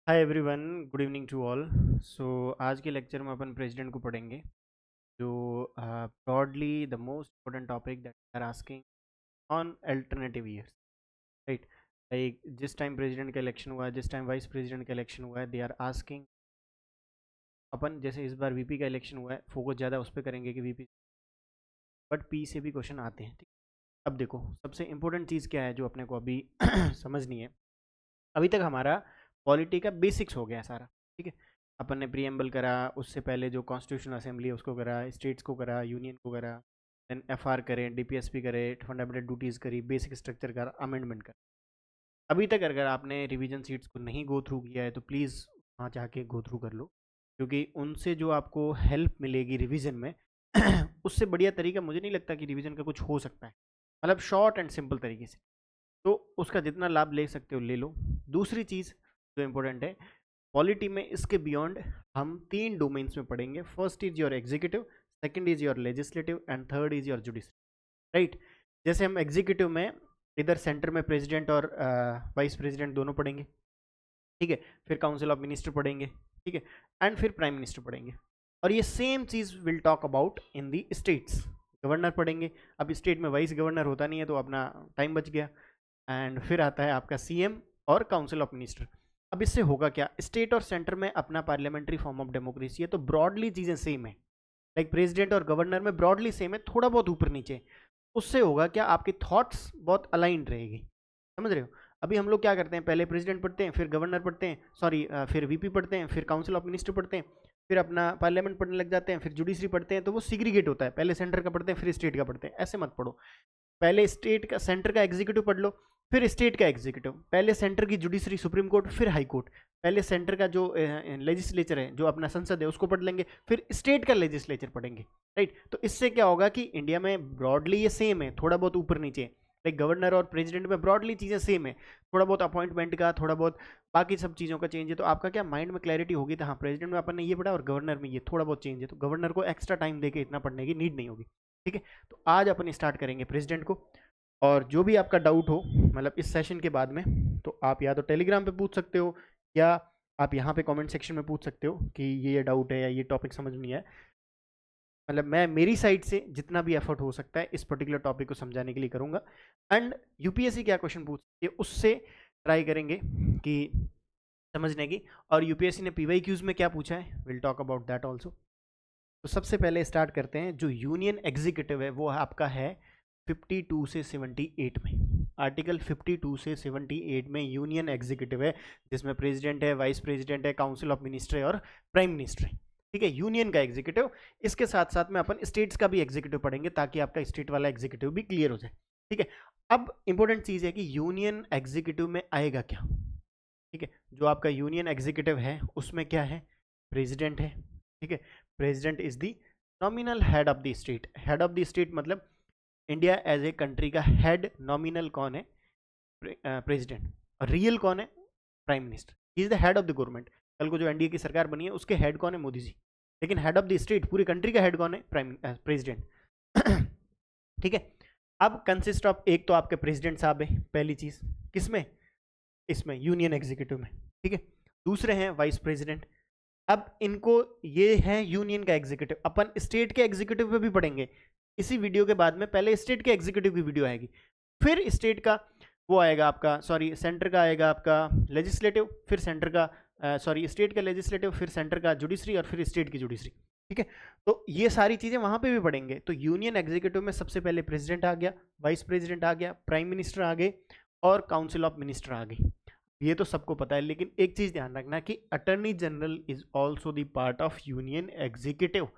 Hi everyone, good evening to all. So आज के lecture में अपन प्रेसिडेंट को पढ़ेंगे, जो broadly the most important topic that are asking on alternative years, right. Like जिस टाइम प्रेसिडेंट का इलेक्शन हुआ है, जिस टाइम वाइस प्रेसिडेंट का इलेक्शन हुआ है, दे आर आस्किंग। अपन जैसे इस बार वीपी का इलेक्शन हुआ है, फोकस ज़्यादा उस पर करेंगे कि वीपी, बट पी से भी क्वेश्चन आते हैं, ठीक। अब देखो, सबसे इम्पोर्टेंट चीज़ क्या है जो अपने को अभी समझनी है। अभी तक हमारा पॉलिटी का बेसिक्स हो गया सारा, ठीक है। अपन ने प्रीएम्बल करा, उससे पहले जो कॉन्स्टिट्यूशनल असेंबली है उसको करा, स्टेट्स को करा, यूनियन को करा, देन एफआर करे, डीपीएसपी करे, फंडामेंटल ड्यूटीज़ करी, बेसिक स्ट्रक्चर का अमेंडमेंट करा। अभी तक अगर आपने रिवीजन सीट्स को नहीं गो थ्रू किया है तो प्लीज़ वहाँ जाके गो थ्रू कर लो, क्योंकि उनसे जो आपको हेल्प मिलेगी रिवीजन में उससे बढ़िया तरीका मुझे नहीं लगता कि रिवीजन का कुछ हो सकता है, मतलब शॉर्ट एंड सिंपल तरीके से। तो उसका जितना लाभ ले सकते हो ले लो। दूसरी चीज़ जो इम्पोर्टेंट है पॉलिटी में, इसके बियॉन्ड हम तीन डोमेन्स में पढ़ेंगे। First is your executive, second is your legislative and third is your judiciary, right. जैसे हम एग्जीक्यूटिव में इधर सेंटर में प्रेसिडेंट और वाइस प्रेसिडेंट दोनों पढ़ेंगे, ठीक है। फिर काउंसिल ऑफ मिनिस्टर पढ़ेंगे, ठीक है। एंड फिर प्राइम मिनिस्टर पढ़ेंगे। और ये same cheese will talk about in the states. Governor पढ़ेंगे, अब स्टेट में वाइस गवर्नर होता नहीं है तो अपना टाइम बच गया। एंड फिर आता है आपका सीएम और काउंसिल ऑफ मिनिस्टर। अब इससे होगा क्या, स्टेट और सेंटर में अपना पार्लियामेंट्री फॉर्म ऑफ डेमोक्रेसी है तो ब्रॉडली चीज़ें सेम है। लाइक प्रेसिडेंट और गवर्नर में ब्रॉडली सेम है, थोड़ा बहुत ऊपर नीचे। उससे होगा क्या, आपकी थॉट्स बहुत अलाइंड रहेगी, समझ रहे हो। अभी हम लोग क्या करते हैं, पहले प्रेसिडेंट पढ़ते हैं, फिर गवर्नर पढ़ते हैं, सॉरी फिर वीपी पढ़ते हैं, फिर काउंसिल ऑफ मिनिस्टर पढ़ते हैं, फिर अपना पार्लियामेंट पढ़ने लग जाते हैं, फिर जुडिशरी पढ़ते हैं। तो वो सिग्रीगेट होता है, पहले सेंटर का पढ़ते हैं फिर स्टेट का पढ़ते हैं। ऐसे मत पढ़ो, पहले स्टेट का सेंटर का एग्जीक्यूटिव पढ़ लो, फिर स्टेट का एग्जीक्यूटिव, पहले सेंटर की जुडिशरी सुप्रीम कोर्ट फिर हाई कोर्ट, पहले सेंटर का जो लेजिस्लेचर है जो अपना संसद है उसको पढ़ लेंगे, फिर स्टेट का लेजिस्लेचर पढ़ेंगे, राइट। तो इससे क्या होगा कि इंडिया में ब्रॉडली ये सेम है, थोड़ा बहुत ऊपर नीचे, लाइक गवर्नर और प्रेसिडेंट में ब्रॉडली चीज़ें सेम है, थोड़ा बहुत अपॉइंटमेंट का, थोड़ा बहुत बाकी सब चीज़ों का चेंज है। तो आपका क्या माइंड में क्लैरिटी होगी, तो हाँ प्रेसिडेंट में अपन ने ये पढ़ा और गवर्नर में ये थोड़ा बहुत चेंज है, तो गवर्नर को एक्स्ट्रा टाइम देके इतना पढ़ने की नीड नहीं होगी, ठीक है। तो आज अपन स्टार्ट करेंगे प्रेसिडेंट को। और जो भी आपका डाउट हो, मतलब इस सेशन के बाद में, तो आप या तो टेलीग्राम पे पूछ सकते हो या आप यहाँ पे कमेंट सेक्शन में पूछ सकते हो कि ये डाउट है या ये टॉपिक समझ नहीं है। मतलब मैं मेरी साइड से जितना भी एफर्ट हो सकता है इस पर्टिकुलर टॉपिक को समझाने के लिए करूँगा। एंड यूपीएससी क्या क्वेश्चन पूछती है उससे ट्राई करेंगे कि समझने की। और यूपीएससी ने पीवाई क्यूज में क्या पूछा है, will talk about that also. तो सबसे पहले स्टार्ट करते हैं, जो यूनियन एग्जीक्यूटिव है वो आपका है 52 से 78 में। आर्टिकल 52 से 78 में यूनियन एग्जीक्यूटिव है, जिसमें प्रेसिडेंट है, वाइस प्रेसिडेंट है, काउंसिल ऑफ मिनिस्टर है और प्राइम मिनिस्टर है, ठीक है। यूनियन का एग्जीक्यूटिव, इसके साथ साथ में अपन स्टेट्स का भी एग्जीक्यूटिव पढ़ेंगे ताकि आपका स्टेट वाला एग्जीक्यूटिव भी क्लियर हो जाए, ठीक है। अब इंपॉर्टेंट चीज़ है कि यूनियन एग्जीक्यूटिव में आएगा क्या, ठीक है। जो आपका यूनियन एग्जीक्यूटिव है उसमें क्या है, प्रेसिडेंट है, ठीक है। President is the nominal head of the state. Head of the state मतलब इंडिया एज ए कंट्री का हेड नॉमिनल कौन है, प्रेसिडेंट। और रियल कौन है, prime minister. He is the head of the government. कल को जो एनडीए की सरकार बनी है उसके हेड कौन है, मोदी जी। लेकिन हेड ऑफ द स्टेट, पूरी कंट्री का हेड कौन है, प्राइम प्रेसिडेंट ठीक है। अब कंसिस्ट ऑफ, एक तो आपके प्रेसिडेंट साहब है पहली चीज, किसमें, इसमें यूनियन एग्जीक्यूटिव में, ठीक है। दूसरे हैं वाइस प्रेसिडेंट। अब इनको, ये है यूनियन का एग्जीक्यूटिव। अपन स्टेट के एग्जीक्यूटिव पे भी पढ़ेंगे इसी वीडियो के बाद में। पहले स्टेट के एग्जीक्यूटिव की वीडियो आएगी, फिर स्टेट का वो आएगा आपका, सॉरी सेंटर का आएगा आपका लेजिस्लेटिव, फिर सेंटर का सॉरी स्टेट का लेजिस्लेटिव, फिर सेंटर का जुडिशरी और फिर स्टेट की जुडिशरी, ठीक है। तो ये सारी चीज़ें वहाँ पे भी पढ़ेंगे। तो यूनियन एग्जीक्यूटिव में सबसे पहले प्रेसिडेंट आ गया, वाइस प्रेसिडेंट आ गया, प्राइम मिनिस्टर आ गए और काउंसिल ऑफ मिनिस्टर आ गई। ये तो सबको पता है, लेकिन एक चीज़ ध्यान रखना कि attorney general is also the part of union executive.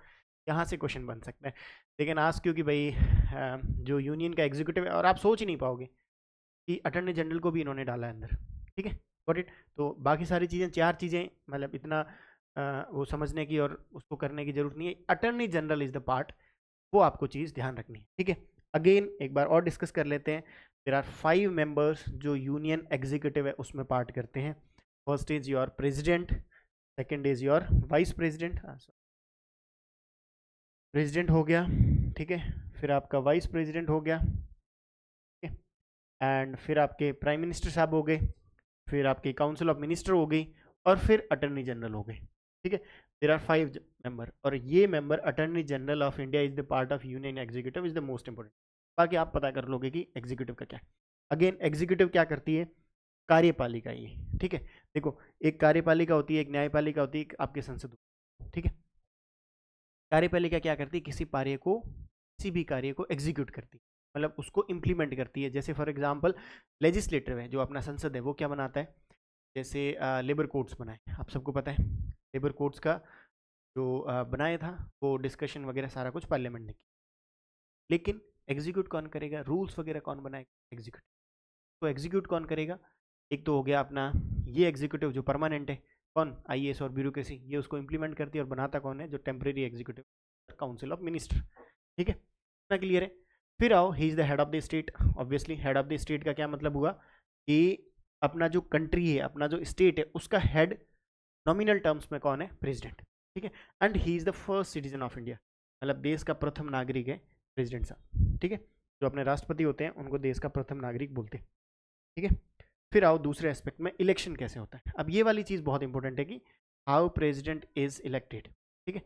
यहाँ से क्वेश्चन बन सकता है, लेकिन आज क्योंकि भाई जो यूनियन का एग्जीक्यूटिव है, और आप सोच ही नहीं पाओगे कि अटर्नी जनरल को भी इन्होंने डाला है अंदर, ठीक है, गॉट इट। तो बाकी सारी चीज़ें, चार चीज़ें, मतलब इतना वो समझने की और उसको करने की जरूरत नहीं है। Attorney general is the part, वो आपको चीज़ ध्यान रखनी है, ठीक है। अगेन एक बार और डिस्कस कर लेते हैं। देर आर 5 मेंबर्स जो यूनियन एग्जीक्यूटिव है उसमें पार्ट करते हैं। First is your president, second is your vice president, president हो गया, ठीक है। फिर आपका वाइस प्रेसिडेंट हो गया, ठीक है। एंड फिर आपके प्राइम मिनिस्टर साहब हो गए, फिर आपकी काउंसिल ऑफ मिनिस्टर हो गई, और फिर अटर्नी जनरल हो गए, ठीक है। देर आर 5 मेंबर, और ये member attorney general of India is the part of union executive is the most important. बाकी आप पता कर लोगे कि एग्जीक्यूटिव का क्या है। अगेन एग्जीक्यूटिव क्या करती है, कार्यपालिका ये, ठीक है। देखो एक कार्यपालिका होती है, एक न्यायपालिका होती है, एक आपके संसद, ठीक है। कार्यपालिका क्या करती है, किसी भी कार्य को एग्जीक्यूट करती है, मतलब उसको इम्प्लीमेंट करती है। जैसे फॉर एग्जांपल लेजिस्लेटिव है, जो अपना संसद है, वो क्या बनाता है, जैसे लेबर कोड्स बनाए, आप सबको पता है लेबर कोड्स का जो बनाया था वो डिस्कशन वगैरह सारा कुछ पार्लियामेंट ने किया। लेकिन एग्जीक्यूट कौन करेगा, रूल्स वगैरह कौन बनाएगा, एग्जीक्यूट। तो एग्जीक्यूट कौन करेगा, एक तो हो गया अपना ये एग्जीक्यूटिव जो परमानेंट है, कौन, आईएएस और ब्यूरोक्रेसी, ये उसको इंप्लीमेंट करती है। और बनाता कौन है, जो temporary executive, council of minister, ठीक है। इतना क्लियर है। फिर आओ, ही is the head of the state. Obviously head of the state का क्या मतलब हुआ कि अपना जो कंट्री है, अपना जो स्टेट है, उसका हेड नॉमिनल टर्म्स में कौन है, प्रेसिडेंट, ठीक है। And he is the first citizen of India, मतलब देश का प्रथम नागरिक है प्रेसिडेंट साहब, ठीक है। जो अपने राष्ट्रपति होते हैं उनको देश का प्रथम नागरिक बोलते हैं, ठीक है। फिर आओ दूसरे एस्पेक्ट में, इलेक्शन कैसे होता है। अब ये वाली चीज़ बहुत इंपॉर्टेंट है कि हाउ प्रेसिडेंट इज इलेक्टेड, ठीक है।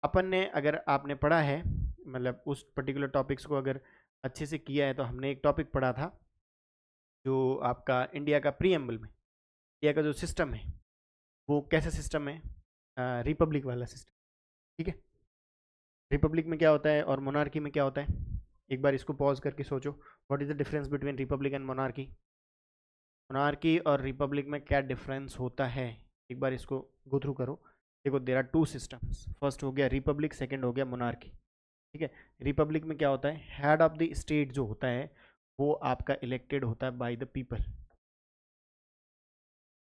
अपन ने, अगर आपने पढ़ा है, मतलब उस पर्टिकुलर टॉपिक्स को अगर अच्छे से किया है, तो हमने एक टॉपिक पढ़ा था जो आपका इंडिया का प्रीएम्बल में, इंडिया का जो सिस्टम है वो कैसा सिस्टम है, रिपब्लिक वाला सिस्टम, ठीक है। रिपब्लिक में क्या होता है और मोनार्की में क्या होता है, एक बार इसको पॉज करके सोचो, what is the difference between Republic and monarchy. Monarchy और रिपब्लिक में क्या डिफरेंस होता है, एक बार इसको गो थ्रू करो। देखो there are two systems, first हो गया रिपब्लिक, सेकंड हो गया मोनार्की, ठीक है। रिपब्लिक में क्या होता है, हेड ऑफ द स्टेट जो होता है वो आपका इलेक्टेड होता है बाय द पीपल।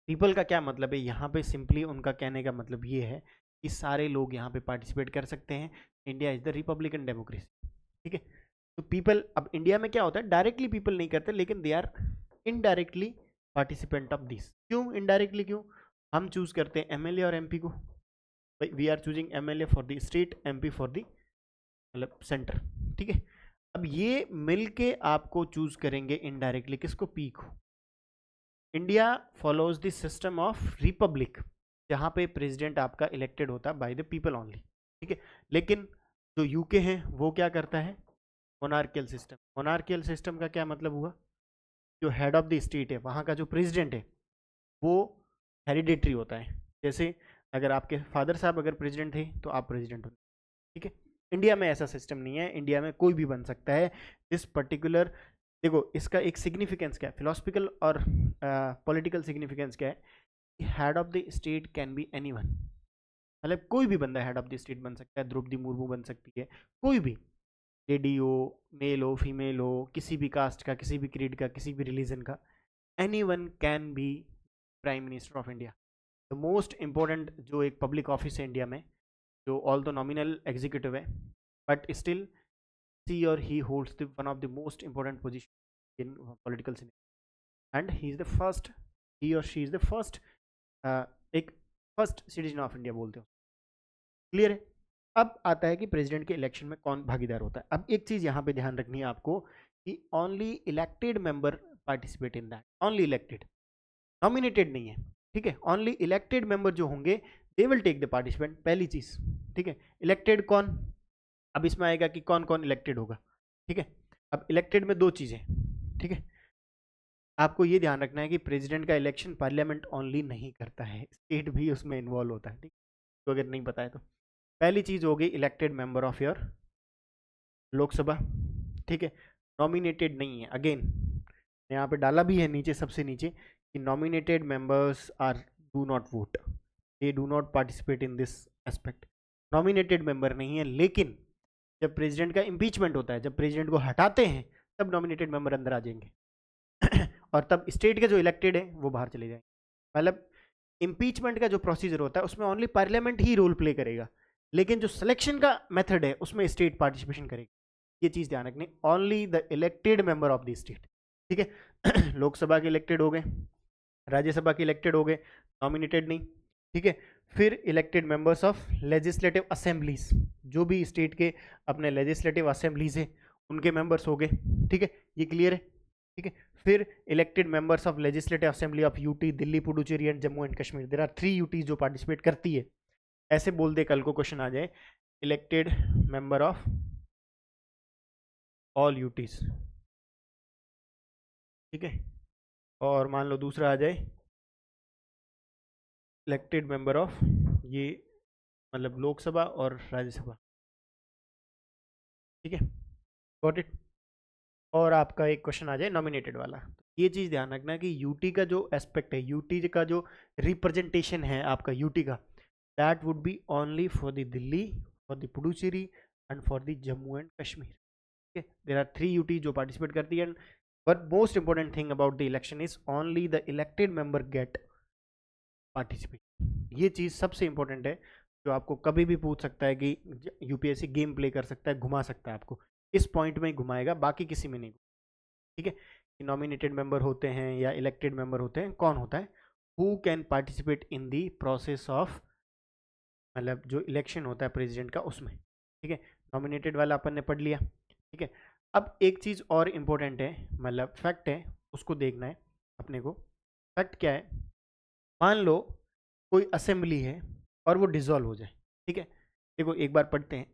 पीपल का क्या मतलब है, यहाँ पे सिंपली उनका कहने का मतलब ये है कि सारे लोग यहाँ पे पार्टिसिपेट कर सकते हैं। India is the Republican democracy, ठीक है। तो पीपल, अब इंडिया में क्या होता है, डायरेक्टली पीपल नहीं करते, लेकिन they are indirectly participant of this. क्यों इनडायरेक्टली, क्यों, हम चूज करते हैं एमएलए और एमपी को, we are choosing MLA for the state, MP for the मतलब सेंटर, ठीक है। अब ये मिलके आपको चूज करेंगे इनडायरेक्टली किसको, पी को। India follows the system of Republic, जहाँ पे प्रेसिडेंट आपका इलेक्टेड होता है बाय द पीपल ओनली, ठीक है। लेकिन जो यूके है वो क्या करता है, मोनार्कियल सिस्टम। मोनार्कियल सिस्टम का क्या मतलब हुआ, जो हेड ऑफ द स्टेट है, वहाँ का जो प्रेसिडेंट है वो हेरिडेटरी होता है। जैसे अगर आपके फादर साहब अगर प्रेसिडेंट थे तो आप प्रेसिडेंट होते, ठीक है। इंडिया में ऐसा सिस्टम नहीं है, इंडिया में कोई भी बन सकता है इस पर्टिकुलर। देखो इसका एक सिग्निफिकेंस क्या है, फिलोसफिकल और पॉलिटिकल सिग्निफिकेंस क्या है, head of the state can be anyone, मतलब कोई भी बंदा हेड ऑफ द स्टेट बन सकता है। द्रौपदी मुर्मू बन सकती है, कोई भी, लेडी हो, मेल हो, फीमेल हो, किसी भी कास्ट का, किसी भी क्रीड का, किसी भी रिलीजन का, anyone can be prime minister of India. The most important जो एक पब्लिक ऑफिस है इंडिया में, जो ऑल द नॉमिनल एग्जीक्यूटिव है, but still he or he holds the one of the most important position in political scene, and he is the first, he or she is the first, एक first citizen of India बोलते हो, clear है। अब आता है कि president के election में कौन भागीदार होता है। अब एक चीज यहाँ पे ध्यान रखनी है आपको कि only elected member participate in that, only elected, nominated नहीं है, ठीक है। ओनली इलेक्टेड मेंबर जो होंगे they will take the participant, पहली चीज, ठीक है। इलेक्टेड कौन, अब इसमें आएगा कि कौन कौन इलेक्टेड होगा, ठीक है। अब इलेक्टेड में दो चीजें, ठीक है। आपको ये ध्यान रखना है कि प्रेसिडेंट का इलेक्शन पार्लियामेंट ओनली नहीं करता है, स्टेट भी उसमें इन्वॉल्व होता है, ठीक। तो अगर नहीं पता है तो पहली चीज हो गई elected member of your Lok Sabha, ठीक है। नॉमिनेटेड नहीं है, अगेन यहाँ पे डाला भी है नीचे, सबसे नीचे, कि nominated members are do not vote, they do not participate in this aspect. Nominated member नहीं है, लेकिन जब प्रेसिडेंट का इम्पीचमेंट होता है, जब प्रेसिडेंट को हटाते हैं, तब नॉमिनेटेड मेंबर अंदर आ जाएंगे और तब स्टेट के जो इलेक्टेड है वो बाहर चले जाएंगे। मतलब इम्पीचमेंट का जो प्रोसीजर होता है उसमें ओनली पार्लियामेंट ही रोल प्ले करेगा, लेकिन जो सिलेक्शन का मेथड है उसमें स्टेट पार्टिसिपेशन करेगी। ये चीज ध्यान रखनी, only the elected member of the state, ठीक है। लोकसभा के इलेक्टेड हो गए, राज्यसभा के इलेक्टेड हो गए, नॉमिनेटेड नहीं, ठीक है। फिर elected members of legislative assemblies, जो भी स्टेट के अपने लेजिस्लेटिव असेंबलीज है उनके मेंबर्स हो गए, ठीक है। ये क्लियर है। ठीक है। फिर elected members of legislative assembly of UT, Delhi, Puducherry and Jammu and Kashmir. There are 3 UT जो पार्टिसिपेट करती है। ऐसे बोल दे, कल को क्वेश्चन आ जाए, elected member of all UTs, ठीक है। और मान लो दूसरा आ जाए, इलेक्टेड मेंबर ऑफ, ये मतलब लोकसभा और राज्यसभा, ठीक है, गॉट इट। और आपका एक क्वेश्चन आ जाए नॉमिनेटेड वाला। ये चीज़ ध्यान रखना कि यूटी का जो एस्पेक्ट है, यूटी का जो रिप्रेजेंटेशन है आपका यूटी का, that would be only for the Delhi, for the Puducherry and for the Jammu and Kashmir, ठीक है। देयर आर 3 यूटी जो पार्टिसिपेट करती है। But most important thing about the election is only the elected member get participate. ये चीज़ सबसे important है, जो आपको कभी भी पूछ सकता है कि यूपीएससी गेम प्ले कर सकता है, घुमा सकता है आपको, इस पॉइंट में ही घुमाएगा, बाकी किसी में नहीं, ठीक है। कि नॉमिनेटेड मेंबर होते हैं या इलेक्टेड मेंबर होते हैं, कौन होता है, who can participate in the process of, मतलब जो इलेक्शन होता है प्रेसिडेंट का उसमें, ठीक है। नॉमिनेटेड वाला अपन ने पढ़ लिया, ठीक है। अब एक चीज़ और इम्पोर्टेंट है, मतलब फैक्ट है, उसको देखना है अपने को। फैक्ट क्या है, मान लो कोई असेंबली है और वो डिसॉल्व हो जाए, ठीक है। देखो एक बार पढ़ते हैं,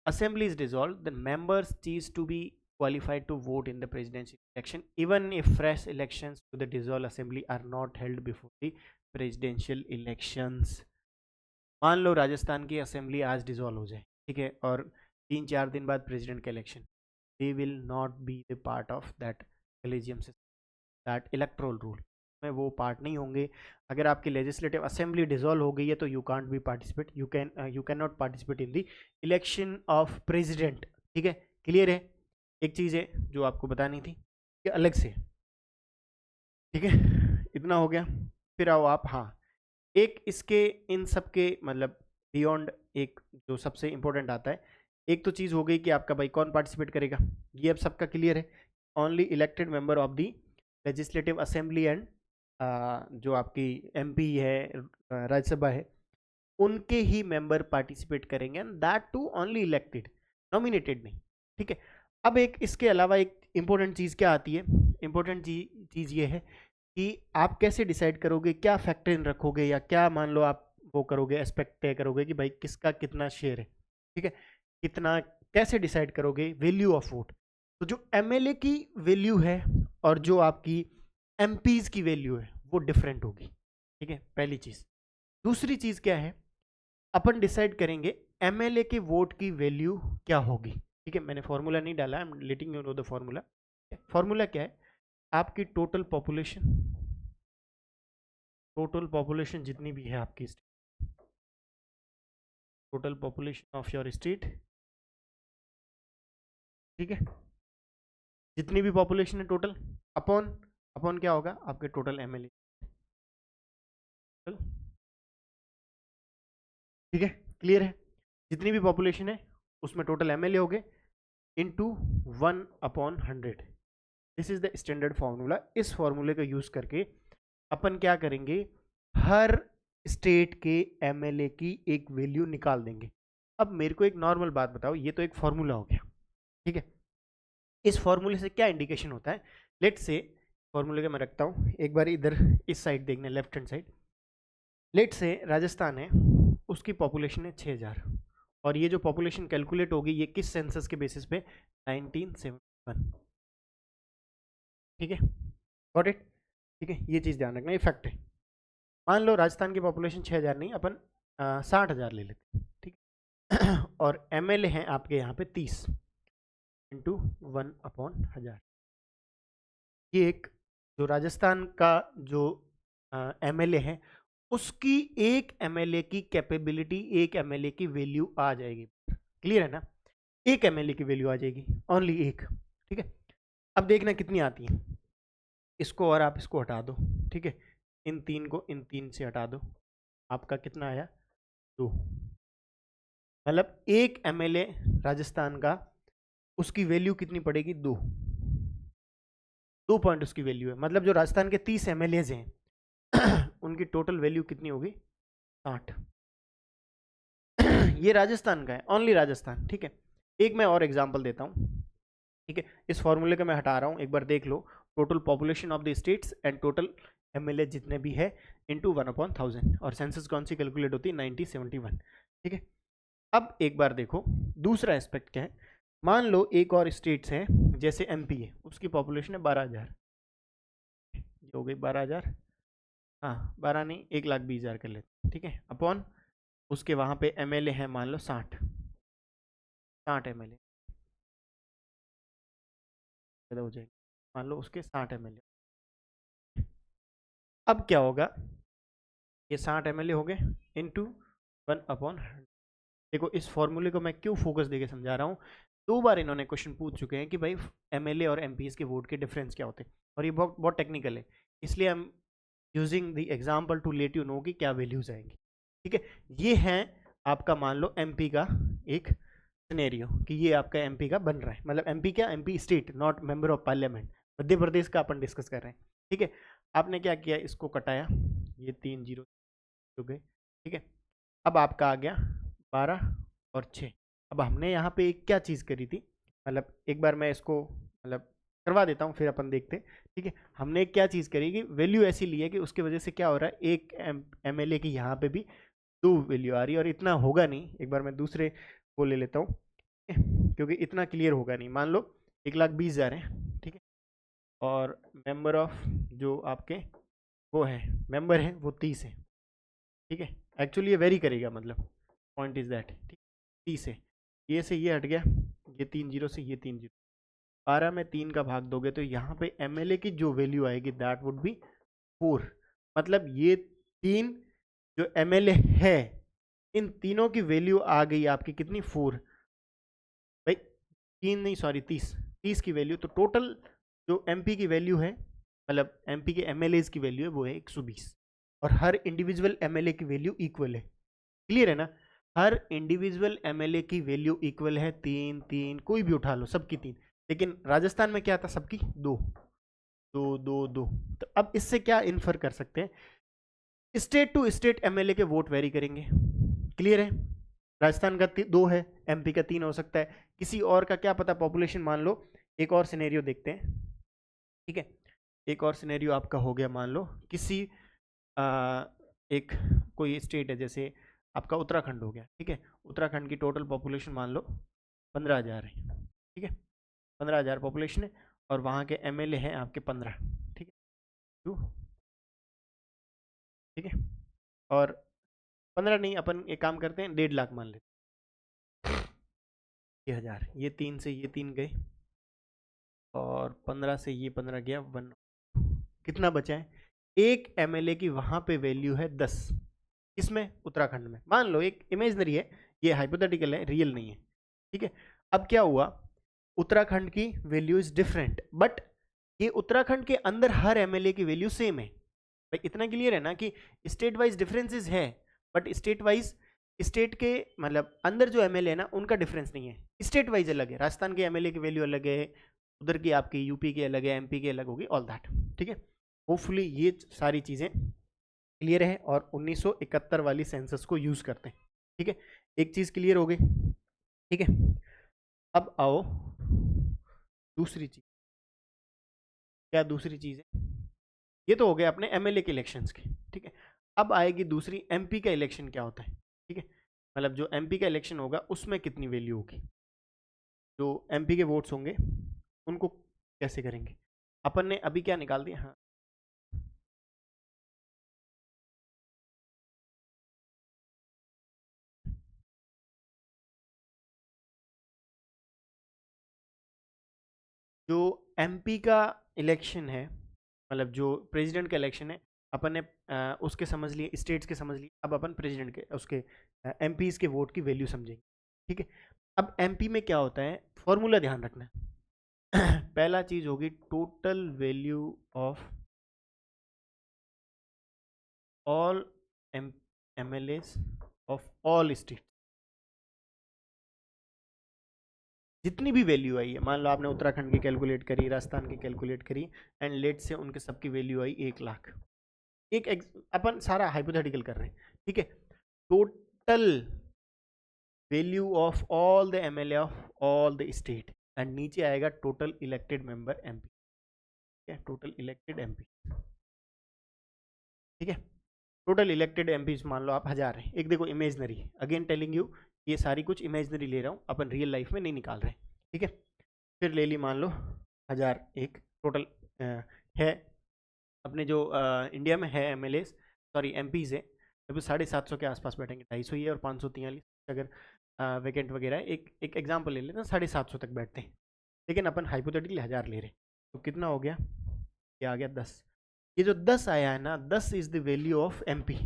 assembly is dissolved, the members cease to be qualified to vote in the presidential election even if fresh elections to the dissolved assembly are not held before the presidential elections। मान लो राजस्थान की असेंबली आज dissolve हो जाए, ठीक है, और 3-4 दिन बाद प्रेसिडेंट का election, they will not be the part of that collegium system, that electoral rule में वो पार्ट नहीं होंगे। अगर आपकी लेजिस्लेटिव असेंबली डिसॉल्व हो गई है तो you can't be participate, you can not participate in the election of president, ठीक है। क्लियर है। एक चीज़ है जो आपको बतानी थी कि अलग से, ठीक है, इतना हो गया। फिर आओ आप, हाँ, एक इसके इन सब के मतलब बियॉन्ड एक जो सबसे इंपॉर्टेंट आता है, एक तो चीज़ हो गई कि आपका भाई कौन पार्टिसिपेट करेगा, ये अब सबका क्लियर है। Only elected member of the legislative assembly and जो आपकी एमपी है, राज्यसभा है, उनके ही मेंबर पार्टिसिपेट करेंगे, and that too only elected, nominated नहीं, ठीक है। अब एक इसके अलावा एक इंपॉर्टेंट चीज़ क्या आती है, इंपॉर्टेंट चीज़ ये है कि आप कैसे डिसाइड करोगे, क्या फैक्टर इन रखोगे, या क्या मान लो आप वो करोगे, एस्पेक्ट तय करोगे कि भाई किसका कितना शेयर है, ठीक है, कितना, कैसे डिसाइड करोगे वैल्यू ऑफ वोट। तो जो एमएलए की वैल्यू है और जो आपकी एमपीज की वैल्यू है वो डिफरेंट होगी, ठीक है, पहली चीज़। दूसरी चीज़ क्या है, अपन डिसाइड करेंगे एमएलए के वोट की वैल्यू क्या होगी, ठीक है। मैंने फॉर्मूला नहीं डाला, I am letting you know the formula. Formula क्या है, आपकी टोटल पॉपुलेशन, टोटल पॉपुलेशन जितनी भी है आपकी, total population of your state, ठीक है, जितनी भी पॉपुलेशन है टोटल, अपॉन, अपॉन क्या होगा, आपके टोटल एमएलए, ठीक है, क्लियर है। जितनी भी पॉपुलेशन है उसमें टोटल एमएलए हो गए into 1/100। This is the standard formula. इस फार्मूले का यूज करके अपन क्या करेंगे, हर स्टेट के एमएलए की एक वैल्यू निकाल देंगे। अब मेरे को एक नॉर्मल बात बताओ, ये तो एक फार्मूला हो गया, ठीक है। इस फार्मूले से क्या इंडिकेशन होता है, लेट से फार्मूले का मैं रखता हूँ, एक बार इधर इस साइड देखना, लेफ्ट हैंड साइड। लेट से राजस्थान है, उसकी पॉपुलेशन है 6000, और ये जो पॉपुलेशन कैलकुलेट होगी ये किस सेंसस के बेसिस पे, 1971, ठीक है, गॉट इट, ठीक है। ये चीज़ ध्यान रखना, ये फैक्ट है। मान लो राजस्थान की पॉपुलेशन 6000 नहीं, अपन 60,000 ले लेते हैं, ठीक है। और एमएलए हैं आपके यहाँ पे 30 इंटू 1/1000। ये एक जो राजस्थान का जो एमएलए है, उसकी एक एमएलए की कैपेबिलिटी, एक एमएलए की वैल्यू आ जाएगी, क्लियर है ना, एक एमएलए की वैल्यू आ जाएगी, ओनली एक, ठीक है। अब देखना कितनी आती है, इसको और आप इसको हटा दो, ठीक है, इन 3 को इन 3 से हटा दो, आपका कितना आया, 2। मतलब एक एमएलए राजस्थान का, उसकी वैल्यू कितनी पड़ेगी, 2, 2 पॉइंट उसकी वैल्यू है। मतलब जो राजस्थान के 30 एमएलएज हैं उनकी टोटल वैल्यू कितनी होगी, 60। ये राजस्थान का है, ओनली राजस्थान, ठीक है। एक मैं और एग्जांपल देता हूँ, ठीक है, इस फॉर्मूले को मैं हटा रहा हूँ, एक बार देख लो, total population of the states and total MLA जितने भी है इनटू 1/1000, और सेंसस कौन सी कैलकुलेट होती है, 1971। ठीक है, अब एक बार देखो दूसरा एस्पेक्ट क्या है। मान लो एक और स्टेट्स है जैसे एमपी है, उसकी पॉपुलेशन है 12,000, हो गई 12,000, हाँ 12 नहीं 1,20,000 कर लेते, ठीक है, अपॉन उसके वहाँ पे एमएलए है मान लो 60 एमएलए हो जाएगी, मान लो उसके 60 एमएलए। अब क्या होगा, ये 60 एमएलए हो गए इंटू 1/100। देखो इस फॉर्मूले को मैं क्यों फोकस देके समझा रहा हूँ, 2 बार इन्होंने क्वेश्चन पूछ चुके हैं कि भाई एमएलए और एमपीज के वोट के डिफरेंस क्या होते हैं, और ये बहुत बहुत टेक्निकल है, इसलिए हम using the example to let you know कि क्या वैल्यूज आएंगी। ठीक है, ये है आपका मान लो एमपी का एक सिनेरियो कि ये आपका एमपी का बन रहा है, मतलब एमपी क्या, MP state not member of parliament, Madhya Pradesh का अपन डिस्कस कर रहे हैं। ठीक है, आपने क्या किया, इसको कटाया, ये 3 जीरो हो गए। ठीक है, अब आपका आ गया 12 और 6। अब हमने यहाँ पे एक क्या चीज़ करी थी, मतलब एक बार मैं इसको मतलब करवा देता हूँ फिर अपन देखते हैं। ठीक है, हमने क्या चीज़ करी कि वैल्यू ऐसी ली है कि उसकी वजह से क्या हो रहा है, एक एमएलए की यहाँ पे भी 2 वैल्यू आ रही है, और इतना होगा नहीं, एक बार मैं दूसरे को ले लेता हूँ क्योंकि इतना क्लियर होगा नहीं। मान लो 1,20,000 है, ठीक है, और मेंबर ऑफ जो आपके वो है मेंबर है वो 30 है। ठीक है, एक्चुअली ये वेरी करेगा, मतलब पॉइंट इज दैट, ठीक, 30 है, ये से ये हट गया, ये 3 जीरो से ये 3 जीरो, 12 में 3 का भाग दोगे तो यहाँ पे एमएलए की जो वैल्यू आएगी दैट वुड बी 4। मतलब ये 3 जो एमएलए है, इन तीनों की वैल्यू आ गई आपकी कितनी, 4। भाई 3 नहीं सॉरी 30 की वैल्यू, तो टोटल जो एमपी की वैल्यू है, मतलब एमपी के एमएलए की वैल्यू है वो है 120, और हर इंडिविजुअल एमएलए की वैल्यू इक्वल है। क्लियर है ना, हर इंडिविजुअल एमएलए की वैल्यू इक्वल है, 3 3 कोई भी उठा लो सबकी 3, लेकिन राजस्थान में क्या था, सबकी 2 2 2 2। तो अब इससे क्या इन्फर कर सकते हैं, स्टेट टू स्टेट एमएलए के वोट वेरी करेंगे। क्लियर है, राजस्थान का 2 है, एमपी का 3 हो सकता है, किसी और का क्या पता पॉपुलेशन, मान लो एक और सिनेरियो देखते हैं। ठीक है, एक और सिनेरियो आपका हो गया, मान लो किसी एक कोई स्टेट है जैसे आपका उत्तराखंड हो गया। ठीक है, उत्तराखंड की टोटल पॉपुलेशन मान लो 15,000 है। ठीक है, 15,000 पॉपुलेशन है, और वहाँ के एमएलए हैं आपके 15। ठीक है, ठीक है, और 15 नहीं, अपन एक काम करते हैं 1.5 लाख मान लेते, ये 1000, ये 3 से ये 3 गए, और 15 से ये 15 गया, 1, कितना बचा है, एक एमएलए की वहां पे वैल्यू है 10, इसमें उत्तराखंड में, मान लो एक इमेजनरी है, ये हाइपोथेटिकल है, रियल नहीं है। ठीक है, अब क्या हुआ, उत्तराखंड की वैल्यू इज डिफरेंट, बट ये उत्तराखंड के अंदर हर एमएलए की वैल्यू सेम है। भाई इतना क्लियर है ना कि स्टेट वाइज डिफरेंसेस है, बट स्टेट वाइज स्टेट के मतलब अंदर जो एमएलए है ना उनका डिफरेंस नहीं है, स्टेट वाइज अलग है, राजस्थान के एमएलए की वैल्यू अलग है, उधर की आपकी यूपी की अलग है, एमपी की अलग होगी, ऑल दैट। ठीक है, होपफुली ये सारी चीज़ें क्लियर है, और 1971 वाली सेंसस को यूज़ करते हैं। ठीक है, एक चीज़ क्लियर हो गई। ठीक है, अब आओ दूसरी चीज़, क्या दूसरी चीज़ है, ये तो हो गया अपने एमएलए के इलेक्शंस के। ठीक है, अब आएगी दूसरी, एमपी का इलेक्शन क्या होता है। ठीक है, मतलब जो एमपी का इलेक्शन होगा उसमें कितनी वैल्यू होगी, जो एमपी के वोट्स होंगे उनको कैसे करेंगे, अपन ने अभी क्या निकाल दिया, हाँ जो एमपी का इलेक्शन है, मतलब जो प्रेसिडेंट का इलेक्शन है, अपन ने उसके समझ लिए, स्टेट्स के समझ लिए, अब अपन प्रेसिडेंट के उसके एमपीज के वोट की वैल्यू समझेंगे। ठीक है, अब एमपी में क्या होता है, फॉर्मूला ध्यान रखना है। पहला चीज होगी total value of all MLAs of all state, जितनी भी वैल्यू आई है, मान लो आपने उत्तराखंड की कैलकुलेट करी, राजस्थान की कैलकुलेट करी, एंड लेट से उनके सबकी वैल्यू आई 1 लाख, अपन सारा हाइपोथेटिकल कर रहे हैं। ठीक है, total value of all the MLA of all the state, and नीचे आएगा टोटल इलेक्टेड मेंबर एमपी। ठीक है, टोटल इलेक्टेड एमपी। ठीक है, टोटल इलेक्टेड एमपी मान लो आप 1000 है। एक देखो इमेजनरी, अगेन टेलिंग यू ये सारी कुछ इमेजनरी ले रहा हूँ, अपन रियल लाइफ में नहीं निकाल रहे। ठीक है, फिर ले ली मान लो 1000 एक टोटल है अपने जो इंडिया में है एमएलए, सॉरी एमपीज है, अभी 750 के आसपास बैठेंगे, 250 ही है और 543 अगर वैकेंट वगैरह है। एक एग्जाम्पल ले लेते हैं, 750 तक बैठते हैं, लेकिन अपन हाइपोथेटिकली 1000 ले रहे, तो कितना हो गया, ये आ गया 10। ये जो 10 आया है ना, 10 is the value of MP.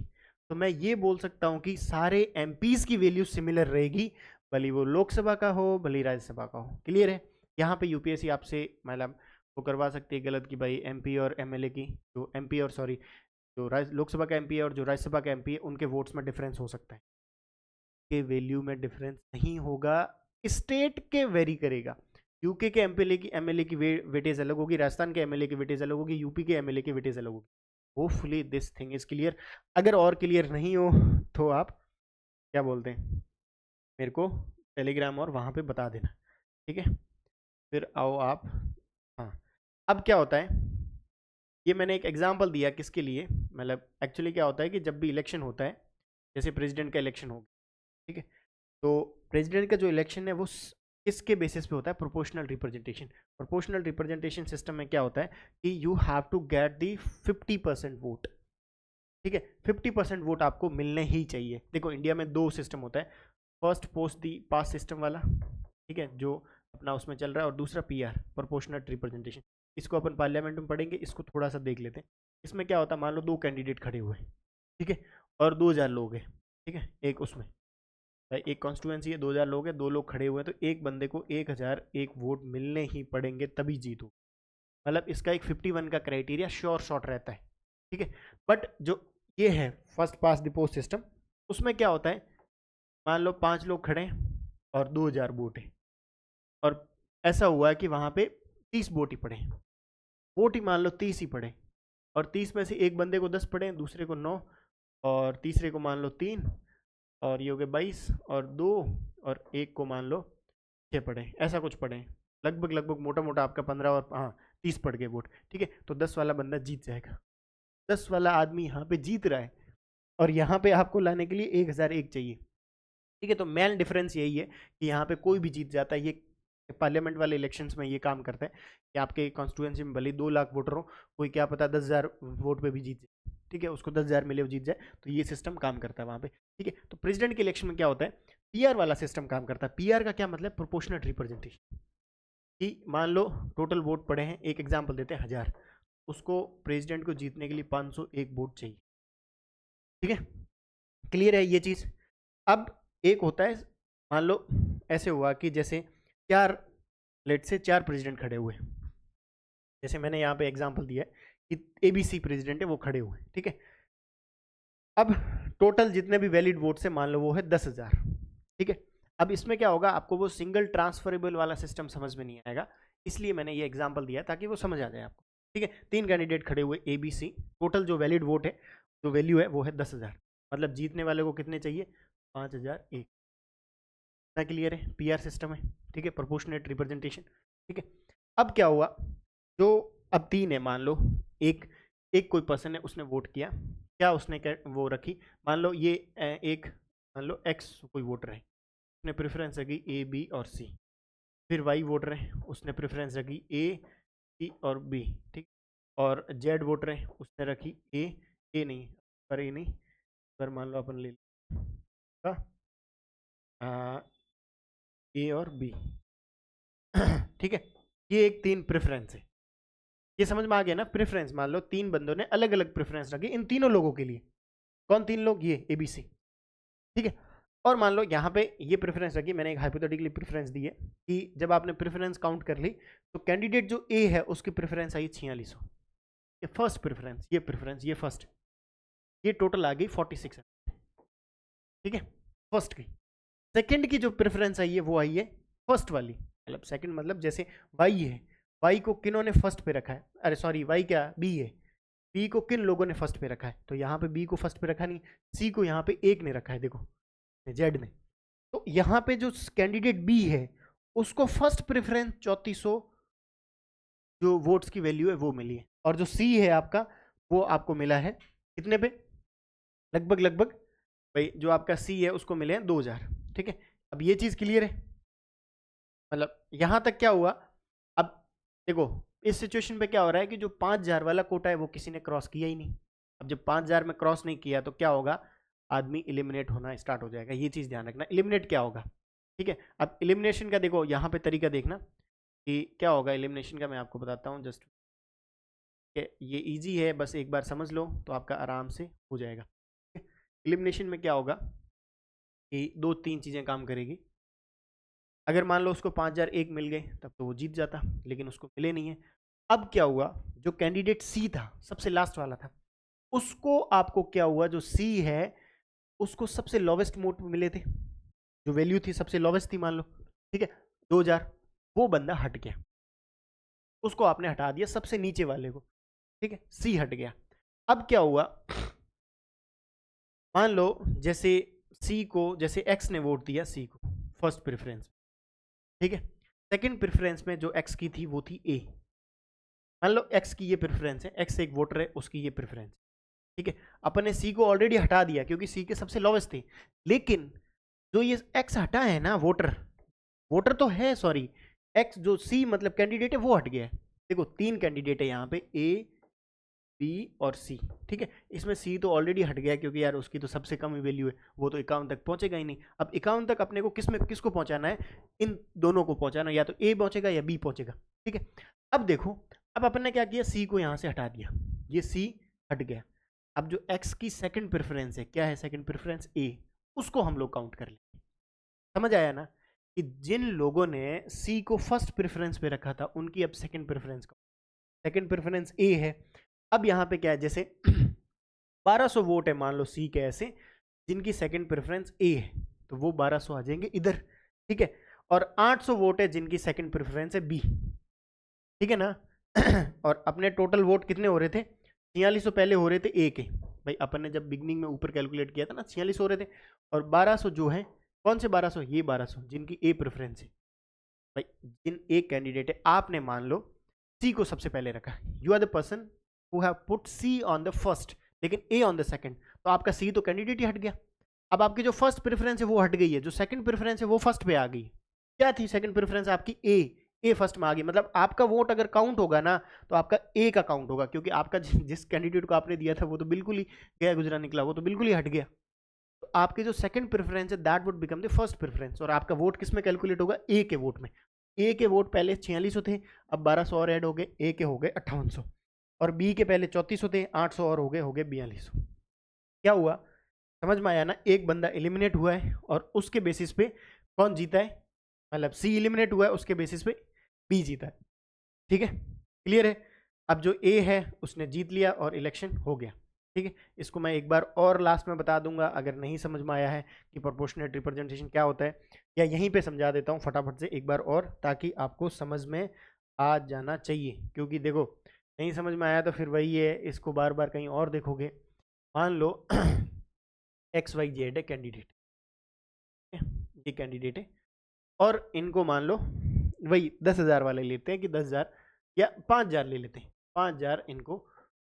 तो मैं ये बोल सकता हूँ कि सारे एमपीज की वैल्यू सिमिलर रहेगी, भले वो लोकसभा का हो भले राज्यसभा का हो। क्लियर है? यहाँ पे यूपीएससी आपसे मतलब वो करवा सकती है गलत कि भाई एमपी और एमएलए की, जो एमपी और सॉरी जो लोकसभा का एमपी है और जो राज्यसभा का एमपी है, उनके वोट्स में डिफरेंस हो सकता है, के वैल्यू में डिफरेंस नहीं होगा, स्टेट के वेरी करेगा। यूके के एमएलए की वेटेज अलग होगी, राजस्थान के एमएलए की वेटेज अलग होगी, यूपी के एमएलए की वेटेज अलग होगी। Hopefully this thing is clear. अगर और क्लियर नहीं हो तो आप क्या बोलते हैं, मेरे को टेलीग्राम और वहाँ पे बता देना। ठीक है, फिर आओ आप, हाँ अब क्या होता है, ये मैंने एक एग्जांपल दिया किसके लिए, मतलब एक्चुअली क्या होता है कि जब भी इलेक्शन होता है, जैसे प्रेसिडेंट का इलेक्शन हो, ठीक है, तो प्रेसिडेंट का जो इलेक्शन है वो किसके बेसिस पे होता है, proportional representation. Proportional representation system में क्या होता है कि you have to get the 50% vote. ठीक है, 50% वोट आपको मिलने ही चाहिए। देखो इंडिया में दो सिस्टम होता है, फर्स्ट पोस्ट दी पास सिस्टम वाला, ठीक है, जो अपना उसमें चल रहा है, और दूसरा पीआर, प्रोपोर्शनल रिप्रेजेंटेशन। इसको अपन पार्लियामेंट में पढ़ेंगे, इसको थोड़ा सा देख लेते हैं। इसमें क्या होता है, मान लो दो कैंडिडेट खड़े हुए हैं, ठीक है, और 2000 लोग हैं, ठीक है, एक उसमें भाई एक कॉन्स्टिट्यूएंसी है, 2000 लोग हैं, दो लोग खड़े हुए हैं, तो एक बंदे को 1001 वोट मिलने ही पड़ेंगे तभी जीत हो। मतलब इसका एक 51 का क्राइटेरिया श्योर शॉट रहता है। ठीक है, बट जो ये है first pass the post system, उसमें क्या होता है, मान लो 5 लोग खड़े हैं और 2000 वोट है, और ऐसा हुआ है कि वहाँ पे 30 वोट ही पड़े, वोट ही मान लो 30 ही पड़े, और 30 में से एक बंदे को 10 पड़े, दूसरे को 9, और तीसरे को मान लो 3, और ये हो गए 22, और 2, और एक को मान लो 6 पड़े, ऐसा कुछ पड़े, लगभग लगभग मोटा मोटा आपका 15 और हाँ 30 पड़ गए वोट। ठीक है, तो 10 वाला बंदा जीत जाएगा। 10 वाला आदमी यहाँ पे जीत रहा है, और यहाँ पे आपको लाने के लिए 1001 चाहिए। ठीक है, तो मेन डिफरेंस यही है कि यहाँ पे कोई भी जीत जाता है। ये पार्लियामेंट वाले इलेक्शंस में ये काम करता है कि आपके कॉन्स्टिट्यूएंसी में भले 2 लाख वोटर हो, कोई क्या पता 10,000 वोट पे भी जीत जाए। ठीक है, उसको 10,000 मिले वो जीत जाए, तो ये सिस्टम काम करता है वहाँ पे। ठीक है, तो प्रेसिडेंट के इलेक्शन में क्या होता है, पीआर वाला सिस्टम काम करता है। पीआर का क्या मतलब, प्रोपोर्शनल रिप्रेजेंटेशन। कि मान लो टोटल वोट पड़े हैं, एक एग्जाम्पल देते हैं 1000, उसको प्रेसिडेंट को जीतने के लिए 501 वोट चाहिए। ठीक है, क्लियर है ये चीज़। अब एक होता है, मान लो ऐसे हुआ कि जैसे 4 लेट से 4 प्रेसिडेंट खड़े हुए, जैसे मैंने यहाँ पे एग्जांपल दिया है कि एबीसी प्रेसिडेंट है, वो खड़े हुए। ठीक है, अब टोटल जितने भी वैलिड वोट है मान लो वो है 10,000। ठीक है, अब इसमें क्या होगा, आपको वो सिंगल ट्रांसफरेबल वाला सिस्टम समझ में नहीं आएगा, इसलिए मैंने ये एग्जांपल दिया ताकि वो समझ आ जाए आपको। ठीक है, 3 कैंडिडेट खड़े हुए एबीसी, टोटल जो वैलिड वोट है, जो वैल्यू है वो है 10,000, मतलब जीतने वाले को कितने चाहिए, 5,001। इतना क्लियर है, पीआर सिस्टम है। ठीक है, प्रोपोर्शनेट रिप्रेजेंटेशन। ठीक है, अब क्या हुआ, जो अब 3 है, मान लो एक एक कोई पर्सन है, उसने वोट किया, क्या उसने क्या वो रखी, मान लो ये एक मान लो एक्स कोई वोटर है, उसने प्रेफरेंस रखी ए बी और सी। फिर वाई वोटर है, उसने प्रेफरेंस रखी ए सी और बी। ठीक, और जेड वोटर है, उसने रखी ए नहीं, पर ए नहीं, पर मान लो अपन ले ए और बी। ठीक है, ये एक 3 प्रेफरेंस है, ये समझ में आ गया ना। प्रेफरेंस मान लो 3 बंदों ने अलग अलग प्रेफरेंस रखी इन तीनों लोगों के लिए। कौन 3 लोग, ये एबीसी। ठीक है, और मान लो यहाँ पे ये प्रेफरेंस रखी, मैंने एक हाइपोथेटिकली प्रेफरेंस दी है कि जब आपने प्रेफरेंस काउंट कर ली, तो कैंडिडेट जो ए है उसकी प्रेफरेंस आई 4600, ये फर्स्ट प्रेफरेंस, ये प्रेफरेंस, ये फर्स्ट, ये टोटल आ गई 46। ठीक है, फर्स्ट की। सेकंड की जो प्रेफरेंस आई है वो आई है फर्स्ट वाली, मतलब सेकंड मतलब जैसे वाई है, वाई को किन्होंने फर्स्ट पे रखा है, अरे सॉरी वाई क्या बी है, बी को किन लोगों ने फर्स्ट पे रखा है, तो यहाँ पे बी को फर्स्ट पे रखा नहीं, सी को यहाँ पे एक ने रखा है, देखो जेड ने। तो यहाँ पे जो कैंडिडेट बी है उसको फर्स्ट प्रेफरेंस 3400 जो वोट्स की वैल्यू है वो मिली है, और जो सी है आपका वो आपको मिला है कितने पे, लगभग लगभग भाई जो आपका सी है उसको मिले हैं 2000। ठीक है, अब ये चीज क्लियर है, मतलब यहां तक क्या हुआ। अब देखो इस सिचुएशन पे क्या हो रहा है कि जो 5000 वाला कोटा है वो किसी ने क्रॉस किया ही नहीं। अब जब 5000 में क्रॉस नहीं किया तो क्या होगा, आदमी इलिमिनेट होना स्टार्ट हो जाएगा। ये चीज ध्यान रखना, इलिमिनेट क्या होगा। ठीक है, अब इलिमिनेशन का देखो यहाँ पे तरीका देखना कि क्या होगा इलिमिनेशन का, मैं आपको बताता हूँ जस्ट। ये इजी है, बस एक बार समझ लो तो आपका आराम से हो जाएगा। इलिमिनेशन में क्या होगा कि दो तीन चीज़ें काम करेगी। अगर मान लो उसको 5001 मिल गए तब तो वो जीत जाता, लेकिन उसको मिले नहीं है। अब क्या हुआ, जो कैंडिडेट सी था सबसे लास्ट वाला था, उसको आपको क्या हुआ, जो सी है उसको सबसे लोवेस्ट मोड पे मिले थे, जो वैल्यू थी सबसे लोवेस्ट थी मान लो। ठीक है, 2000, वो बंदा हट गया, उसको आपने हटा दिया सबसे नीचे वाले को। ठीक है, सी हट गया। अब क्या हुआ, मान लो जैसे सी को, जैसे एक्स ने वोट दिया सी को फर्स्ट प्रेफरेंस। ठीक है, सेकंड प्रेफरेंस में जो एक्स की थी वो थी ए। मान लो एक्स की ये प्रेफरेंस है, एक्स एक वोटर है, उसकी ये प्रेफरेंस। ठीक है, अपन ने सी को ऑलरेडी हटा दिया क्योंकि सी के सबसे लोवेस्ट थे, लेकिन जो ये एक्स हटा है ना, वोटर, वोटर तो है सॉरी, एक्स जो सी मतलब कैंडिडेट है वो हट गया है। देखो तीन कैंडिडेट है यहाँ पे, ए बी और सी। ठीक है, इसमें सी तो ऑलरेडी हट गया क्योंकि यार उसकी तो सबसे कम वैल्यू है, वो तो 51 तक पहुंचेगा ही नहीं। अब 51 तक अपने को किसको पहुंचाना है, इन दोनों को पहुंचाना, या तो ए पहुंचेगा या बी पहुंचेगा। ठीक है, अब देखो, अब अपन ने क्या किया, सी को यहां से हटा दिया, ये सी हट गया। अब जो एक्स की सेकंड प्रेफरेंस है, क्या है सेकंड प्रेफरेंस, ए, उसको हम लोग काउंट कर लेंगे। समझ आया ना कि जिन लोगों ने सी को फर्स्ट प्रेफरेंस पे रखा था उनकी अब सेकंड प्रेफरेंस, सेकंड प्रेफरेंस ए है। अब यहाँ पे क्या है, जैसे 1200 वोट है मान लो सी के ऐसे जिनकी सेकंड प्रेफरेंस ए है, तो वो 1200 आ जाएंगे इधर। ठीक है, और 800 वोट है जिनकी सेकंड प्रेफरेंस है बी। ठीक है ना और अपने टोटल वोट कितने हो रहे थे, 4600 पहले हो रहे थे ए के। भाई अपन ने जब बिगनिंग में ऊपर कैलकुलेट किया था ना, 46 हो रहे थे, और 1200 जो है, कौन से 1200, ये 1200 जिनकी ए प्रेफरेंस है। भाई जिन एक कैंडिडेट है, आपने मान लो सी को सबसे पहले रखा, you are the person who have put C on the first लेकिन ए ऑन द सेकंड, तो आपका सी तो कैंडिडेट ही हट गया। अब आपकी जो फर्स्ट प्रेफरेंस है वो हट गई है, जो सेकंड प्रेफरेंस है वो फर्स्ट पे आ गई। क्या थी सेकंड प्रेफरेंस आपकी, ए, ए फर्स्ट में आ गई। मतलब आपका वोट अगर काउंट होगा ना तो आपका ए का काउंट होगा, क्योंकि आपका जिस कैंडिडेट को आपने दिया था वो तो बिल्कुल ही गया गुजरा निकला, वो तो बिल्कुल ही हट गया। तो आपके जो सेकंड प्रेफरेंस है that would become the first preference, और आपका वोट किस में कैलकुलेट होगा, ए के वोट में। ए के वोट पहले 4600 थे, अब 1200 और ऐड हो गए, ए के हो गए 5800, और बी के पहले 3400 थे, 800 और हो गए 4200। क्या हुआ, समझ में आया ना, एक बंदा एलिमिनेट हुआ है और उसके बेसिस पे कौन जीता है, मतलब सी एलिमिनेट हुआ है उसके बेसिस पे बी जीता है। ठीक है, क्लियर है। अब जो ए है उसने जीत लिया और इलेक्शन हो गया। ठीक है, इसको मैं एक बार और लास्ट में बता दूंगा अगर नहीं समझ में आया है कि प्रोपोर्शनल रिप्रेजेंटेशन क्या होता है, या यहीं पे समझा देता हूँ फटाफट से एक बार और, ताकि आपको समझ में आ जाना चाहिए। क्योंकि देखो नहीं समझ में आया तो फिर वही है, इसको बार बार कहीं और देखोगे। मान लो एक्स वाई जेड है कैंडिडेट, ये कैंडिडेट है, और इनको मान लो वही 10,000 वाले लेते हैं कि 10,000 या 5,000 ले लेते हैं, 5,000 इनको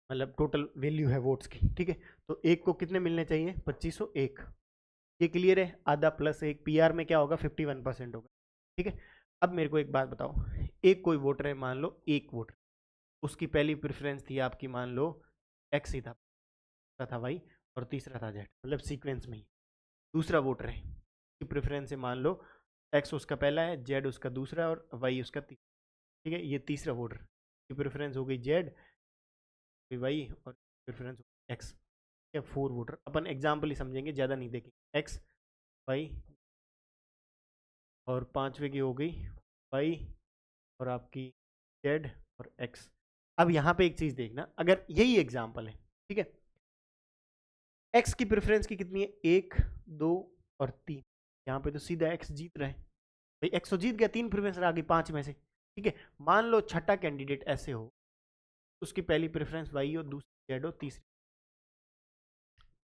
मतलब टोटल वैल्यू है वोट्स की। ठीक है, तो एक को कितने मिलने चाहिए, 2501। ये क्लियर है, आधा प्लस एक, पीआर में क्या होगा 51% होगा। ठीक है, अब मेरे को एक बात बताओ, एक कोई वोटर है मान लो, एक वोटर, उसकी पहली प्रेफरेंस थी आपकी मान लो एक्स ही था, दूसरा था वाई और तीसरा था जेड, मतलब सीक्वेंस में ही। दूसरा वोटर है की प्रेफरेंस है मान लो एक्स उसका पहला है, जेड उसका दूसरा और वाई उसका तीसरा। ठीक है, ये तीसरा वोटर की प्रेफरेंस हो गई जेड, वाई और प्रेफरेंस एक्स। या फोर वोटर, अपन एग्जाम्पल ही समझेंगे, ज़्यादा नहीं देखेंगे। एक्स वाई और पांचवे की हो गई वाई और आपकी जेड और एक्स। अब यहाँ पे एक चीज़ देखना, अगर यही एग्जाम्पल है, ठीक है, एक्स की प्रेफरेंस की कितनी है, एक, दो और तीन, यहाँ पे तो सीधा एक्स जीत रहा है। भाई एक्स तो जीत गया, तीन प्रेफरेंस आ गई पांच में से। ठीक है, मान लो छठा कैंडिडेट ऐसे हो, उसकी पहली प्रेफरेंस वाई हो, दूसरी जेड हो, तीसरी।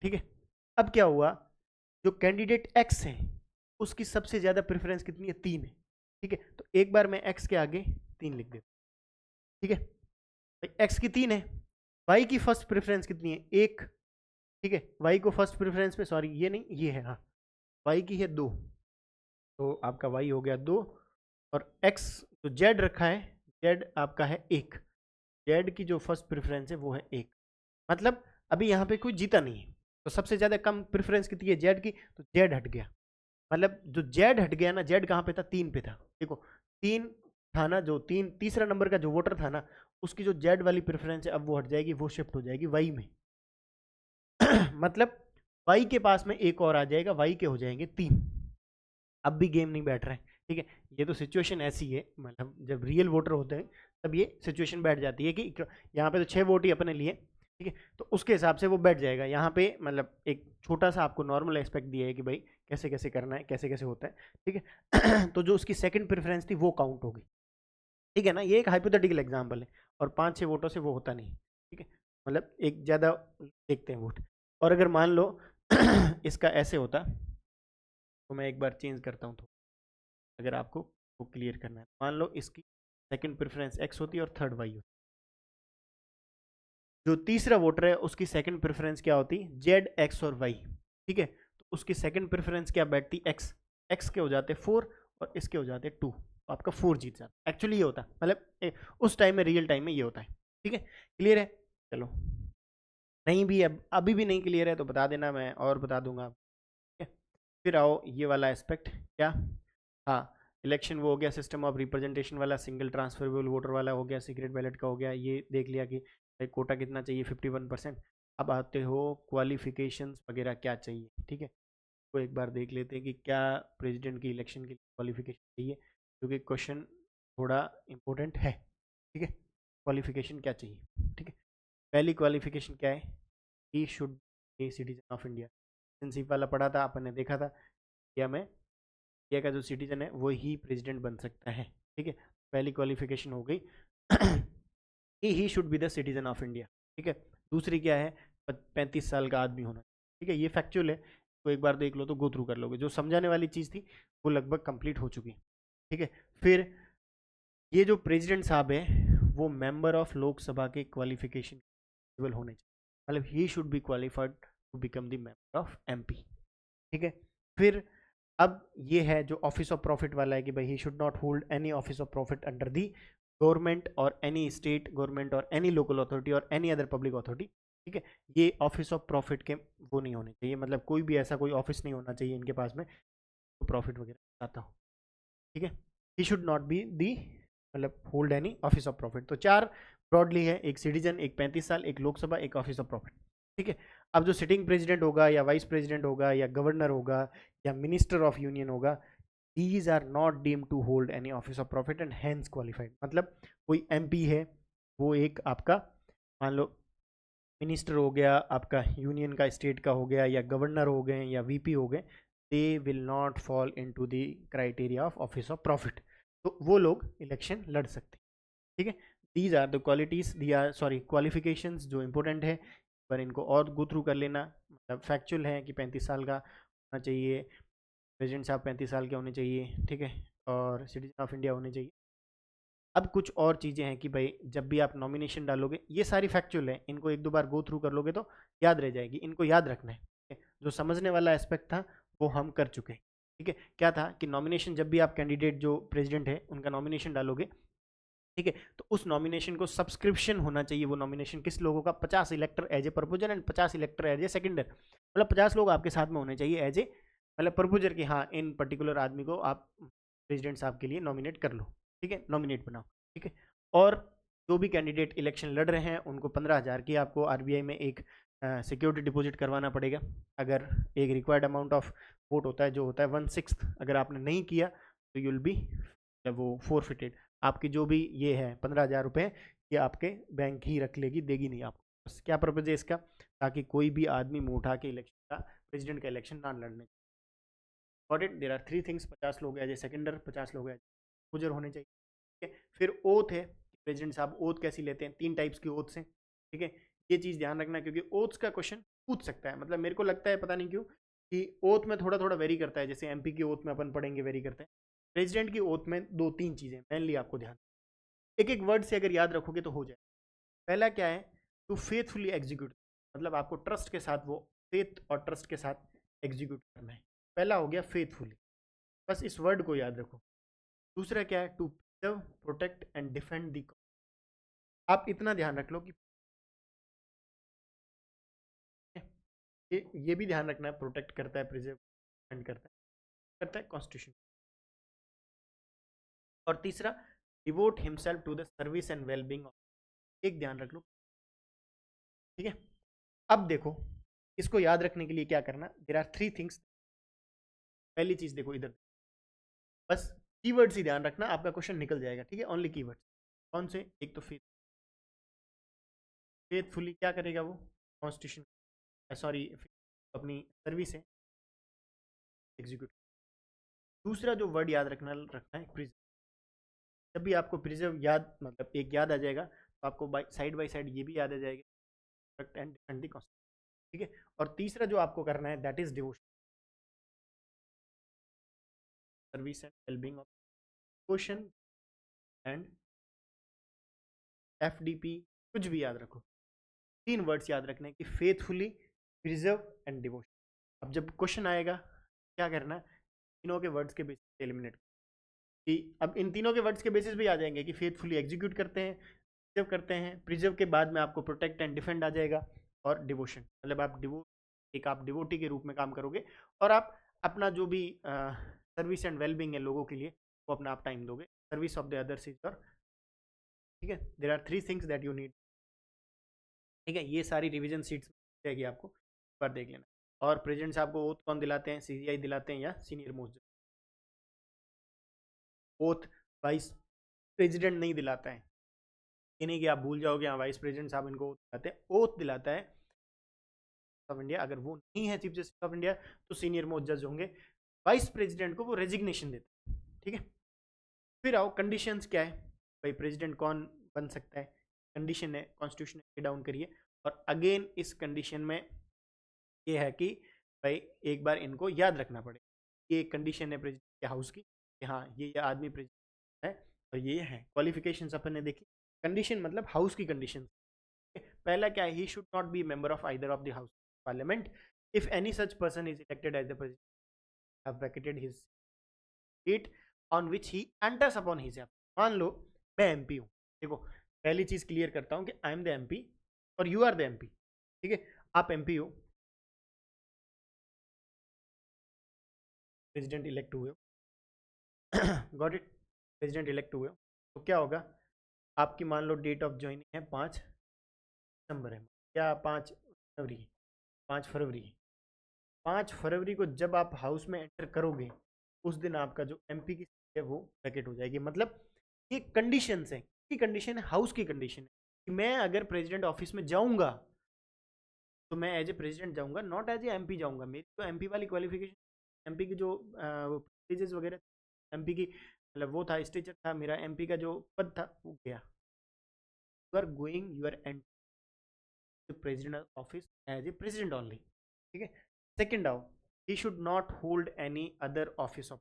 ठीक है, अब क्या हुआ, जो कैंडिडेट एक्स है उसकी सबसे ज्यादा प्रेफरेंस कितनी है, तीन है। ठीक है, तो एक बार मैं x के आगे 3 लिख देता हूँ। ठीक है भाई, x की 3 है, y की फर्स्ट प्रेफरेंस कितनी है, 1। ठीक है, y को फर्स्ट प्रेफरेंस पे, सॉरी ये नहीं ये है, हाँ y की है 2, तो आपका y हो गया 2, और x जो z रखा है, z आपका है 1, z की जो फर्स्ट प्रेफरेंस है वो है 1। मतलब अभी यहाँ पे कोई जीता नहीं है, तो सबसे ज़्यादा कम प्रेफरेंस कितनी है, z की, तो z हट गया। मतलब जो जेड हट गया ना, जेड कहाँ पे था, 3 पे था। देखो 3 था ना, जो तीसरा नंबर का जो वोटर था ना, उसकी जो जेड वाली प्रेफरेंस है अब वो हट जाएगी, वो शिफ्ट हो जाएगी वाई में। मतलब वाई के पास में एक और आ जाएगा, वाई के हो जाएंगे 3। अब भी गेम नहीं बैठ रहा है। ठीक है, ये तो सिचुएशन ऐसी है, मतलब जब रियल वोटर होते हैं तब ये सिचुएशन बैठ जाती है कि यहाँ पे तो 6 वोट ही अपने लिए। ठीक है, तो उसके हिसाब से वो बैठ जाएगा यहाँ पे। मतलब एक छोटा सा आपको नॉर्मल एस्पेक्ट दिया है कि भाई कैसे कैसे करना है, कैसे कैसे होता है। ठीक है, तो जो उसकी सेकंड प्रेफरेंस थी वो काउंट होगी। ठीक है ना, ये एक हाइपोथेटिकल एग्जांपल है, और 5-6 वोटों से वो होता नहीं। ठीक है, मतलब एक ज़्यादा देखते हैं वोट। और अगर मान लो इसका ऐसे होता, तो मैं एक बार चेंज करता हूँ, तो अगर आपको वो क्लियर करना है, मान लो इसकी सेकंड प्रेफरेंस एक्स होती है और थर्ड वाई होती है। जो तीसरा वोटर है उसकी सेकंड प्रेफरेंस क्या होती, जेड एक्स और वाई। ठीक है, तो उसकी सेकंड प्रेफरेंस क्या बैठती, एक्स। एक्स के हो जाते 4 और इसके हो जाते 2, तो आपका 4 जीत जाता। एक्चुअली ये होता है, मतलब उस टाइम में, रियल टाइम में ये होता है। ठीक है, क्लियर है। चलो, नहीं भी अब अभी भी नहीं क्लियर है तो बता देना, मैं और बता दूंगा। ठीक है, फिर आओ ये वाला एस्पेक्ट क्या, हाँ इलेक्शन वो हो गया, सिस्टम ऑफ रिप्रेजेंटेशन वाला, सिंगल ट्रांसफरेबल वोटर वाला हो गया, सीक्रेट बैलेट का हो गया, ये देख लिया कि भाई कोटा कितना चाहिए, 51%। अब आते हो क्वालिफिकेशंस वगैरह क्या चाहिए। ठीक है, तो एक बार देख लेते हैं कि क्या प्रेसिडेंट की इलेक्शन के लिए क्वालिफिकेशन चाहिए, क्योंकि क्वेश्चन थोड़ा इंपॉर्टेंट है। ठीक है, क्वालिफिकेशन क्या चाहिए। ठीक है, पहली क्वालिफिकेशन क्या है, he should a citizen of India. Citizenship वाला पढ़ा था अपन ने, देखा था इंडिया में, इंडिया का जो सिटीजन है वो ही प्रेसिडेंट बन सकता है। ठीक है, पहली क्वालिफिकेशन हो गई कि ही should be the citizen of India. ठीक है, दूसरी क्या है, 35 साल का आदमी होना। ठीक है, ये फैक्चुअल है, तो एक बार देख लो तो गो थ्रू कर लोगे, जो समझाने वाली चीज़ थी वो लगभग कंप्लीट हो चुकी। ठीक है, फिर ये जो प्रेसिडेंट साहब है वो मेंबर ऑफ लोकसभा के क्वालिफिकेशन एलिजिबल होने चाहिए, मतलब he should be qualified to become the member of MP. ठीक है, फिर अब ये है जो ऑफिस ऑफ प्रॉफिट वाला है कि भाई ही should not hold any office of profit under the government और एनी स्टेट गवर्नमेंट और एनी लोकल अथॉरिटी और एनी अदर पब्लिक अथॉरिटी। ठीक है, ये ऑफिस ऑफ प्रॉफिट के वो नहीं होने चाहिए, मतलब कोई भी ऐसा कोई ऑफिस नहीं होना चाहिए इनके पास में तो प्रॉफिट वगैरह आता हो। ठीक है, he should not be the, मतलब hold any office of profit. तो 4 ब्रॉडली है, एक सिटीजन, एक 35 साल, एक लोकसभा, एक ऑफिस ऑफ प्रॉफिट। ठीक है, अब जो सिटिंग प्रेसिडेंट होगा या वाइस प्रेसिडेंट होगा या गवर्नर होगा या मिनिस्टर ऑफ यूनियन होगा, these are not deemed to hold any office of profit and hence qualified. मतलब कोई एमपी है, वो एक आपका मान लो मिनिस्टर हो गया आपका, यूनियन का, स्टेट का हो गया, या गवर्नर हो गए या वीपी हो गए, they will not fall into the criteria of office of profit, तो वो लोग इलेक्शन लड़ सकते हैं। ठीक है, these are the qualities, the are sorry qualifications जो इंपॉर्टेंट है, पर इनको और गो थ्रू कर लेना। मतलब फैक्चुअल है कि 35 साल का होना चाहिए, प्रेसिडेंट साहब 35 साल के होने चाहिए। ठीक है, और सिटीजन ऑफ इंडिया होने चाहिए। अब कुछ और चीज़ें हैं कि भाई जब भी आप नॉमिनेशन डालोगे, ये सारी फैक्चुअल है, इनको एक दो बार गो थ्रू कर लोगे तो याद रह जाएगी, इनको याद रखना है। ठीक है? जो समझने वाला एस्पेक्ट था वो हम कर चुके हैं। ठीक है, क्या था कि नॉमिनेशन जब भी आप कैंडिडेट जो प्रेसिडेंट है उनका नॉमिनेशन डालोगे, ठीक है, तो उस नॉमिनेशन को सब्सक्रिप्शन होना चाहिए। वो नॉमिनेशन किस लोगों का, 50 elector as a proposer and 50 elector as a seconder, मतलब 50 लोग आपके साथ में होने चाहिए एज ए, मतलब प्रपोजर की, हाँ इन पर्टिकुलर आदमी को आप प्रेसिडेंट साहब के लिए नॉमिनेट कर लो। ठीक है, नॉमिनेट बनाओ। ठीक है, और जो भी कैंडिडेट इलेक्शन लड़ रहे हैं उनको 15,000 की आपको आरबीआई में एक सिक्योरिटी डिपॉजिट करवाना पड़ेगा। अगर एक रिक्वायर्ड अमाउंट ऑफ वोट होता है जो होता है 1/6, अगर आपने नहीं किया तो यूल बी वो फोरफिटेड। आपकी जो भी ये है 15,000 रुपये, ये आपके बैंक ही रख लेगी, देगी नहीं आपको। बस क्या पर्पज है इसका, ताकि कोई भी आदमी मुंह उठा के इलेक्शन का, प्रेसिडेंट का इलेक्शन ना लड़ने। Got it, there are 3 things, 50 लोग एज ए सेकेंडर, 50 लोग एज गुजर होने चाहिए। ठीक है, फिर ओथ है, प्रेसिडेंट साहब ओथ कैसी लेते हैं, 3 टाइप्स की ओथ्स हैं। ठीक है, ये चीज़ ध्यान रखना क्योंकि ओथ्स का क्वेश्चन पूछ सकता है। मतलब मेरे को लगता है पता नहीं क्यों कि ओथ में थोड़ा थोड़ा वेरी करता है, जैसे एमपी की ओथ में अपन पढ़ेंगे वेरी करते हैं, प्रेसिडेंट की ओथ में दो तीन चीजें मेनली आपको ध्यान, एक एक वर्ड से अगर याद रखोगे तो हो जाए। पहला क्या है, टू फेथफुली एग्जीक्यूट, मतलब आपको ट्रस्ट के साथ वो फेथ और ट्रस्ट के साथ एग्जीक्यूट करना है। पहला हो गया फेथफुली, बस इस वर्ड को याद रखो। दूसरा क्या है, to preserve protect and defend the, आप इतना ध्यान रख लो कि ये भी ध्यान रखना है, प्रोटेक्ट करता है, प्रिजर्व डिफेंड करता है कॉन्स्टिट्यूशन। और तीसरा, devote himself to the service and wellbeing, एक ध्यान रख लो, ठीक है। अब देखो, इसको याद रखने के लिए क्या करना, देयर आर थ्री थिंग्स। पहली चीज देखो इधर, बस कीवर्ड्स ही ध्यान रखना, आपका क्वेश्चन निकल जाएगा, ठीक है। ओनली कीवर्ड्स कौन से, एक तो फेथफुली क्या करेगा वो, कॉन्स्टिट्यूशन सॉरी अपनी सर्विस है एग्जीक्यूट। दूसरा जो वर्ड याद रखना है प्रिजर्व, जब भी आपको प्रिजर्व याद मतलब एक याद आ जाएगा तो आपको साइड बाय साइड ये भी याद आ जाएगा, protect and defend the constitution, ठीक है। और तीसरा जो आपको करना है that is devotion, service and wellbeing of, devotion and FDP, कुछ भी याद रखो, तीन वर्ड्स याद रखने कि फेथफुली, प्रिजर्व एंड डिवोशन। अब जब क्वेश्चन आएगा क्या करना, तीनों के वर्ड्स के बेसिस पे एलिमिनेट, कि अब इन तीनों के वर्ड्स के बेसिस पे आ जाएंगे कि फेथफुली एग्जीक्यूट करते हैं, प्रिजर्व करते हैं, प्रिजर्व के बाद में आपको प्रोटेक्ट एंड डिफेंड आ जाएगा, और डिवोशन मतलब आप डिवोटी के रूप में काम करोगे, और आप अपना जो भी सर्विस एंड वेलबींग है लोगों के लिए, वो अपना आप टाइम दोगे, service of the others is your, ठीक है। There are three things that you need, ठीक है। ये सारी रिवीजन सीट्स जाएगी आपको, एक बार देख लेना। और प्रेजेंट से आपको ओथ कौन दिलाते हैं, सीजीआई दिलाते हैं या senior most, oath vice president नहीं दिलाता है, ये नहीं कि आप भूल जाओगे, हाँ वाइस प्रेसिडेंट साहब इनको दिलाते हैं, ओथ दिलाता है ऑफ इंडिया। अगर वो नहीं है चीफ जस्टिस ऑफ इंडिया तो सीनियर मोस्ट जज होंगे, वाइस प्रेसिडेंट को वो रेजिग्नेशन देता है, ठीक है। फिर आओ कंडीशंस क्या है, भाई प्रेसिडेंट कौन बन सकता है, कंडीशन है कॉन्स्टिट्यूशन डाउन करिए, और अगेन इस कंडीशन में ये है कि भाई एक बार इनको याद रखना पड़े, ये एक कंडीशन है प्रेसिडेंट के हाउस की कि हाँ ये आदमी प्रेसिडेंट है, और ये है क्वालिफिकेशंस अपन ने देखी। कंडीशन मतलब हाउस की कंडीशन, पहला क्या है, he should not be member of either of the house parliament if any such person is elected as the president have vacated his seat on which he enters upon his, मान लो मैं MP हूँ, देखो पहली चीज clear करता हूँ कि आई एम द एमपी और यू आर द एमपी, ठीक है। आप एमपी हो, प्रेसिडेंट इलेक्ट हुए हो गॉट इट, प्रेसिडेंट इलेक्ट हुए हो, तो क्या होगा, आपकी मान लो डेट ऑफ ज्वाइनिंग है 5 दिसंबर है, क्या 5 फरवरी, 5 फरवरी, 5 फरवरी को जब आप हाउस में एंटर करोगे उस दिन आपका जो एमपी की सीट है वो वैकेट हो जाएगी। मतलब ये कंडीशन है, की कंडीशन है, हाउस की कंडीशन है कि मैं अगर प्रेसिडेंट ऑफिस में जाऊंगा तो मैं एज ए प्रेसिडेंट जाऊंगा, नॉट एज ए एमपी जाऊंगा। मेरी तो एमपी वाली क्वालिफिकेशन, एमपी की जो प्रिविलेजेस वगैरह, एमपी की मतलब वो था स्टेचर था, मेरा एमपी का जो पद था वो गया। You are going, you are enter president office as a president only, ठीक है। सेकंड आओ, he should not hold any other office of,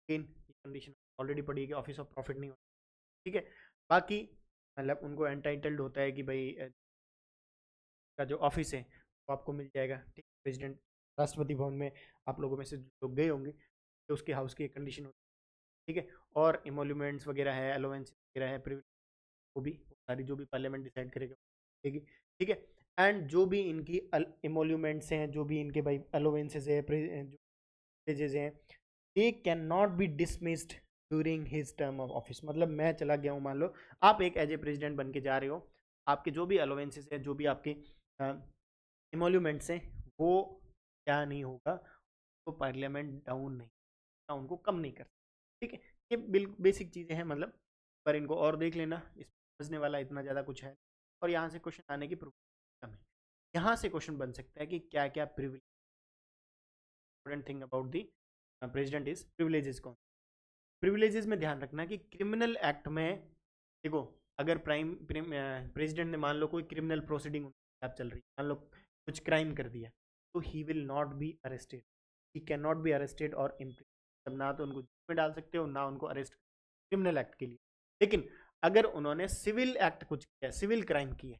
condition already पड़ी है कि ऑफिस ऑफ प्रॉफिट नहीं होता, ठीक है। बाकी मतलब उनको एंटाइटल्ड होता है कि भाई का जो ऑफिस है वो आपको मिल जाएगा, ठीक है। प्रेसिडेंट राष्ट्रपति भवन में आप लोगों में से जो लोग गए होंगे तो उसके हाउस की एक कंडीशन होती है, ठीक है। और इमोल्यूमेंट्स वगैरह है, अलोवेंस वगैरह है, वो भी सारी जो भी पार्लियामेंट डिसाइड करेगा देगी, ठीक है। एंड जो भी इनकी इमोल्यूमेंट्स हैं, जो भी इनके भाई अलोवेंसेज है, जो प्रिविलेजेस हैं, they can not be dismissed during his term of office. मतलब मैं चला गया हूँ, मान लो आप एक एज ए प्रेसिडेंट बन के जा रहे हो, आपके जो भी अलोवेंसेज है, जो भी आपके इमोल्यूमेंट्स हैं, वो क्या नहीं होगा, तो पार्लियामेंट डाउन नहीं, उनको कम नहीं कर, ठीक है। ये बेसिक चीज़ें हैं मतलब, पर इनको और देख लेना, इस समझने वाला इतना ज़्यादा कुछ है। और यहाँ से क्वेश्चन आने की प्रोबेबिलिटी कम है। यहाँ से क्वेश्चन बन सकता है कि क्या क्या privilege, important thing about the president is privileges, कौन प्रिविलेजेस में ध्यान रखना कि क्रिमिनल एक्ट में देखो, अगर प्रेसिडेंट ने मान लो कोई क्रिमिनल प्रोसीडिंग चल रही, मान लो कुछ क्राइम कर दिया, तो he will not be arrested, he can not be arrested और इम्प्रिजन, तब ना तो उनको जेल में डाल सकते हो, ना उनको अरेस्ट क्रिमिनल एक्ट के लिए। लेकिन अगर उन्होंने सिविल एक्ट कुछ किया, सिविल क्राइम किया,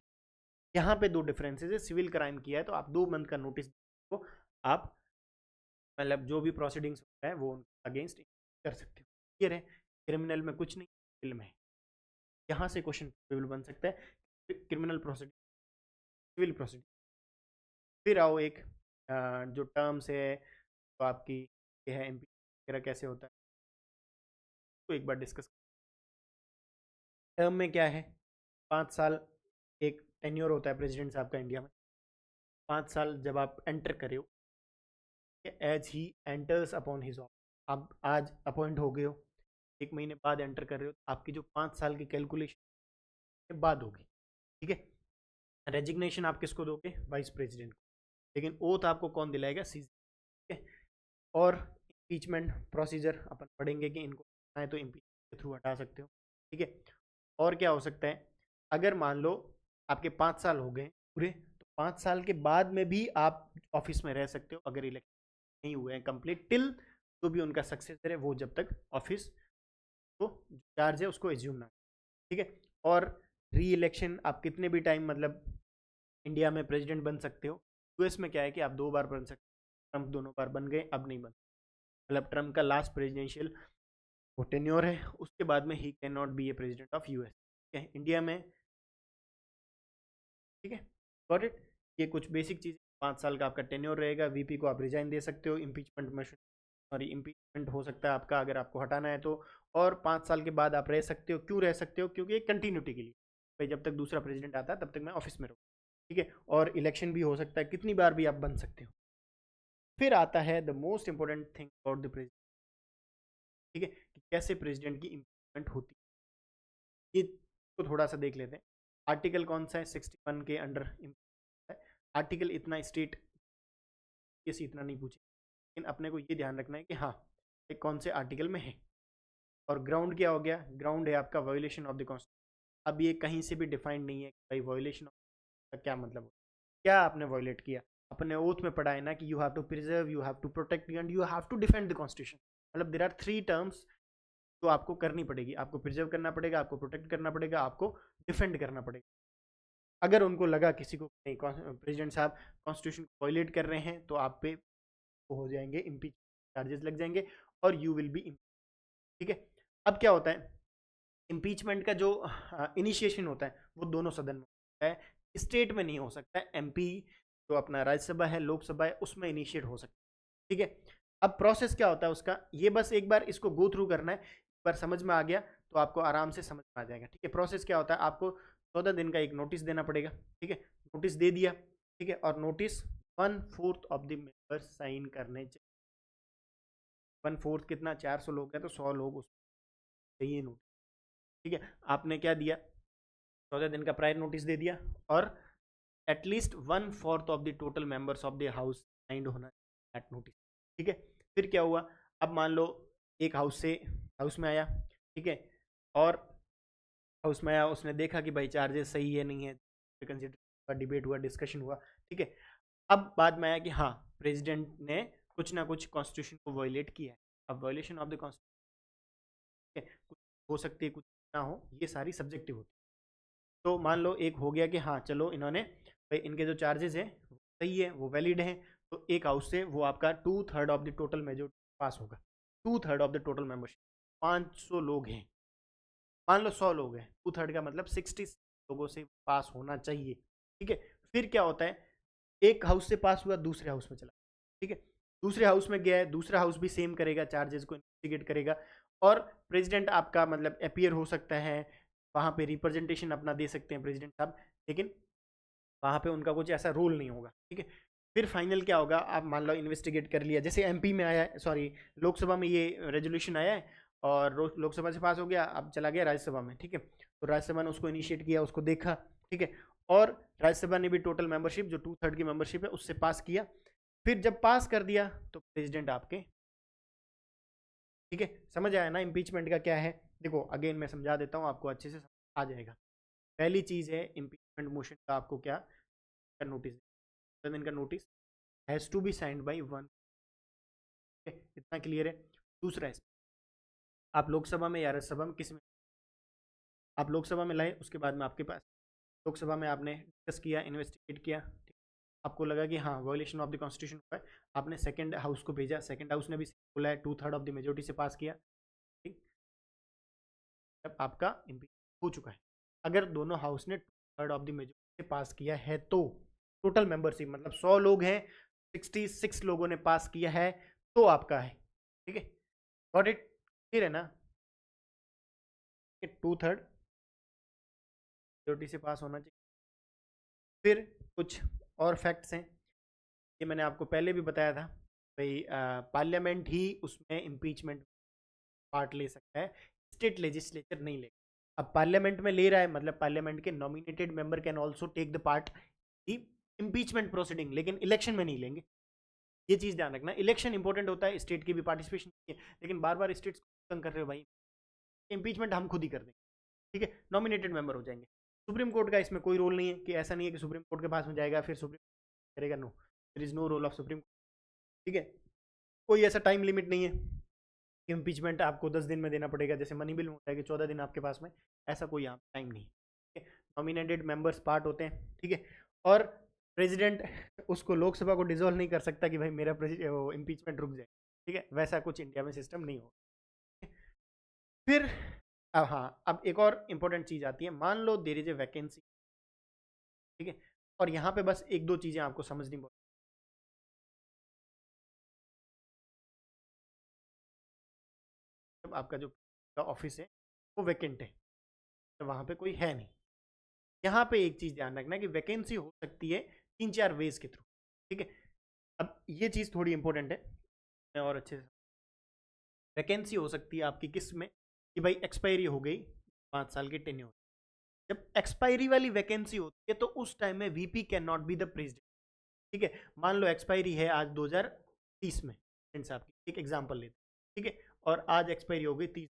यहाँ पे दो डिफरेंसेस है। सिविल क्राइम किया है तो आप 2 मंथ का नोटिस को आप मतलब जो भी प्रोसीडिंग्स होता है वो अगेंस्ट कर सकते हो। क्लियर है? क्रिमिनल में कुछ नहीं, सिविल में यहाँ से क्वेश्चन बन सकता है, क्रिमिनल प्रोसीडिंग, सिविल प्रोसीडिंग। फिर आओ एक जो टर्म्स है तो आपकी ये है एमपी वगैरह कैसे होता है तो एक बार डिस्कस। टर्म में क्या है, 5 साल एक टेन्योर होता है प्रेसिडेंट साहब का इंडिया में। 5 साल जब आप एंटर करे हो, as he enters upon his office, आप आज अपॉइंट हो गए हो, 1 महीने बाद एंटर कर रहे हो, तो आपकी जो 5 साल की कैलकुलेशन बाद होगी। ठीक है? रेजिग्नेशन आप किसको दोगे? वाइस प्रेसिडेंट को। लेकिन ओथ आपको कौन दिलाएगा? सीजी। ठीक है? और इम्पीचमेंट प्रोसीजर अपन पढ़ेंगे कि इनको चाहे तो इम्पीचमेंट के थ्रू हटा सकते हो। ठीक है? और क्या हो सकता है, अगर मान लो आपके 5 साल हो गए पूरे, तो 5 साल के बाद में भी आप ऑफिस में रह सकते हो अगर इलेक्शन नहीं हुए हैं कंप्लीट टिल, तो भी उनका सक्सेसर है वो जब तक ऑफिस को चार्ज है उसको एज्यूम ना। ठीक है? और री इलेक्शन आप कितने भी टाइम मतलब इंडिया में प्रेसिडेंट बन सकते हो। यूएस में क्या है कि आप 2 बार बन सकते हो, ट्रम्प दोनों बार बन गए, अब नहीं बन, मतलब ट्रम्प का लास्ट प्रेसिडेंशियल वो टेन्योर है, उसके बाद में he can not be A president of US. ठीक है? इंडिया में। ठीक है? Got it? ये कुछ बेसिक चीज़। 5 साल का आपका टेन्योर रहेगा, वीपी को आप रिजाइन दे सकते हो, इम्पीचमेंट में सॉरी इम्पीचमेंट हो सकता है आपका अगर आपको हटाना है तो। और 5 साल के बाद आप रह सकते हो। क्यों रह सकते हो? क्योंकि एक कंटिन्यूटी के लिए, भाई जब तक दूसरा प्रेसिडेंट आता है तब तक मैं ऑफिस में रहूँ। ठीक है? और इलेक्शन भी हो सकता है, कितनी बार भी आप बन सकते हो। फिर आता है the most important thing about the president. ठीक है? कि कैसे प्रेसिडेंट की इम्पीचमेंट होती है, ये तो थोड़ा सा देख लेते हैं। आर्टिकल कौन सा है? 61 के अंडर है। आर्टिकल इतना स्टेट ये इतना नहीं पूछे, लेकिन अपने को ये ध्यान रखना है कि हाँ एक कौन से आर्टिकल में है। और ग्राउंड क्या हो गया? ग्राउंड है आपका वायोलेशन ऑफ द कॉन्स्टिट्यूशन। अब ये कहीं से भी डिफाइंड नहीं है कि भाई वायोलेशन का क्या मतलब हो, क्या आपने वायोलेट किया। अपने ओथ में पढ़ा है ना कि you have to preserve, you have to protect and you have to defend the constitution. मतलब देयर आर 3 टर्म्स तो आपको करनी पड़ेगी, आपको प्रिजर्व करना पड़ेगा, आपको प्रोटेक्ट करना पड़ेगा, आपको डिफेंड करना पड़ेगा। अगर उनको लगा किसी को नहीं प्रेसिडेंट साहब कॉन्स्टिट्यूशन को वायलेट कर रहे हैं तो आप पे हो जाएंगे इम्पीच चार्जेस लग जाएंगे और यू विल बी। ठीक है? अब क्या होता है, इम्पीचमेंट का जो इनिशिएशन होता है वो दोनों सदन में होता है, स्टेट में नहीं हो सकता है। एमपी जो अपना राज्यसभा है, लोकसभा है, उसमें इनिशिएट हो सकता है। ठीक है? अब प्रोसेस क्या होता है उसका, ये बस एक बार इसको गो थ्रू करना है, एक बार समझ में आ गया तो आपको आराम से समझ में आ जाएगा। ठीक है? प्रोसेस क्या होता है, आपको 14 दिन का एक नोटिस देना पड़ेगा। ठीक है? नोटिस दे दिया। ठीक है? और notice 1/4 of the members sign करने चाहिए। 1/4 कितना? 400 लोग हैं तो 100 लोग उसमें चाहिए नोटिस। ठीक है? आपने क्या दिया, 14 दिन का प्रायर नोटिस दे दिया और at least 1/4 of the total members of the house signed होना दैट नोटिस। ठीक है? फिर क्या हुआ, अब मान लो एक हाउस से हाउस में आया। ठीक है? और हाउस में आया, उसने देखा कि भाई चार्जेस सही है नहीं है, कंसिडर हुआ, डिबेट हुआ, डिस्कशन हुआ। ठीक है? अब बाद में आया कि हाँ प्रेसिडेंट ने कुछ ना कुछ कॉन्स्टिट्यूशन को वायलेट किया है। अब वायलेशन ऑफ द कॉन्स्टिट्यूशन कुछ हो सकती है, कुछ ना हो, ये सारी सब्जेक्टिव होती है। तो मान लो एक हो गया कि हाँ चलो इन्होंने भाई इनके जो चार्जेस हैं सही है, वो वैलिड हैं, तो एक हाउस से वो आपका 2/3 ऑफ द टोटल मेजोरिटी पास होगा। 2/3 ऑफ द टोटल मेंबरशिप, 500 लोग हैं, मान लो 100 लोग हैं, 2/3 का मतलब 60 लोगों से पास होना चाहिए। ठीक है? फिर क्या होता है, एक हाउस से पास हुआ, दूसरे हाउस में चला। ठीक है? दूसरे हाउस में गया है, दूसरा हाउस भी सेम करेगा, चार्जेस को इन्वेस्टिगेट करेगा। और प्रेसिडेंट आपका मतलब अपियर हो सकता है वहाँ पे, रिप्रेजेंटेशन अपना दे सकते हैं प्रेसिडेंट साहब, लेकिन वहाँ पे उनका कुछ ऐसा रोल नहीं होगा। ठीक है? फिर फाइनल क्या होगा, आप मान लो इन्वेस्टिगेट कर लिया, जैसे एमपी में आया है, सॉरी लोकसभा में ये रेजोल्यूशन आया है और लोकसभा से पास हो गया, अब चला गया राज्यसभा में। ठीक है? तो राज्यसभा ने उसको इनिशिएट किया, उसको देखा। ठीक है? और राज्यसभा ने भी टोटल मेंबरशिप जो 2/3 की मेंबरशिप है उससे पास किया। फिर जब पास कर दिया तो प्रेसिडेंट आपके। ठीक है? समझ आया ना इम्पीचमेंट का क्या है? देखो अगेन मैं समझा देता हूँ, आपको अच्छे से आ जाएगा। पहली चीज है इम्पीचमेंट मोशन का आपको क्या नोटिस, इनका notice has to be signed by 1। इतना क्लियर है? दूसरा है आप लोकसभा में या राज्यसभा में किस में आप लोकसभा में लाए, उसके बाद में आपके पास लोकसभा में आपने डिस्कस किया, इन्वेस्टिगेट किया, ठीक, आपको लगा कि हाँ वायोलेशन ऑफ द कॉन्स्टिट्यूशन हुआ है, आपने सेकंड हाउस को भेजा, सेकंड हाउस ने भी बोला है 2/3 ऑफ द मेजोरिटी से पास किया, ठीक, तब आपका इम्पीचमेंट हो चुका है। अगर दोनों हाउस ने 2/3 ऑफ द मेजोरिटी से पास किया है तो टोटल मेंबरशिप मतलब 100 लोग हैं, 66 लोगों ने पास किया है तो आपका है, ठीक है, गॉट इट, क्लियर है ना, 2/3 मेजोरिटी से पास होना चाहिए। फिर कुछ और फैक्ट्स हैं, ये मैंने आपको पहले भी बताया था भाई, पार्लियामेंट ही उसमें इम्पीचमेंट पार्ट ले सकता है, स्टेट लेजिस्लेचर नहीं लेगा। अब पार्लियामेंट में ले रहा है मतलब पार्लियामेंट के nominated member can also take the part the impeachment proceeding, लेकिन इलेक्शन में नहीं लेंगे, ये चीज़ ध्यान रखना। इलेक्शन इंपॉर्टेंट होता है, स्टेट की भी पार्टिसिपेशन है, लेकिन बार बार स्टेट्स को तंग कर रहे हो भाई, इम्पीचमेंट हम खुद ही कर देंगे, ठीक है, नॉमिनेटेड मेंबर हो जाएंगे। सुप्रीम कोर्ट का इसमें कोई रोल नहीं है, कि ऐसा नहीं है कि सुप्रीम कोर्ट के पास में जाएगा फिर सुप्रीम करेगा, no, there is no role of supreme, ठीक है, कोई ऐसा टाइम लिमिट नहीं है कि इम्पीचमेंट आपको 10 दिन में देना पड़ेगा, जैसे मनी बिल में होता है कि 14 दिन आपके पास में, ऐसा कोई यहाँ टाइम नहीं है, नॉमिनेटेड मेंबर्स पार्ट होते हैं, ठीक है, और प्रेसिडेंट उसको लोकसभा को डिसॉल्व नहीं कर सकता कि भाई मेरा इम्पीचमेंट रुक जाए, ठीक है, वैसा कुछ इंडिया में सिस्टम नहीं हो। फिर अब हाँ, अब एक और इम्पोर्टेंट चीज़ आती है, मान लो देयर इज ए वैकेंसी, ठीक है, और यहाँ पे बस एक दो चीज़ें आपको समझनी पड़ती, आपका जो ऑफिस है वो वैकेंट है, तो वहाँ पे कोई है नहीं। यहाँ पे एक चीज़ ध्यान रखना कि वैकेंसी हो सकती है 3-4 वेज के थ्रू, ठीक है, अब ये चीज़ थोड़ी इंपॉर्टेंट है, मैं और अच्छे से, वैकेंसी हो सकती है आपकी किस में, कि भाई एक्सपायरी हो गई 5 साल के टेन्योर, जब एक्सपायरी वाली वैकेंसी होती है तो उस टाइम में VP can not be the president, ठीक है, मान लो एक्सपायरी है आज 2030 में, आपकी एक एग्जांपल लेते हैं, ठीक है, और आज एक्सपायरी हो गई 30,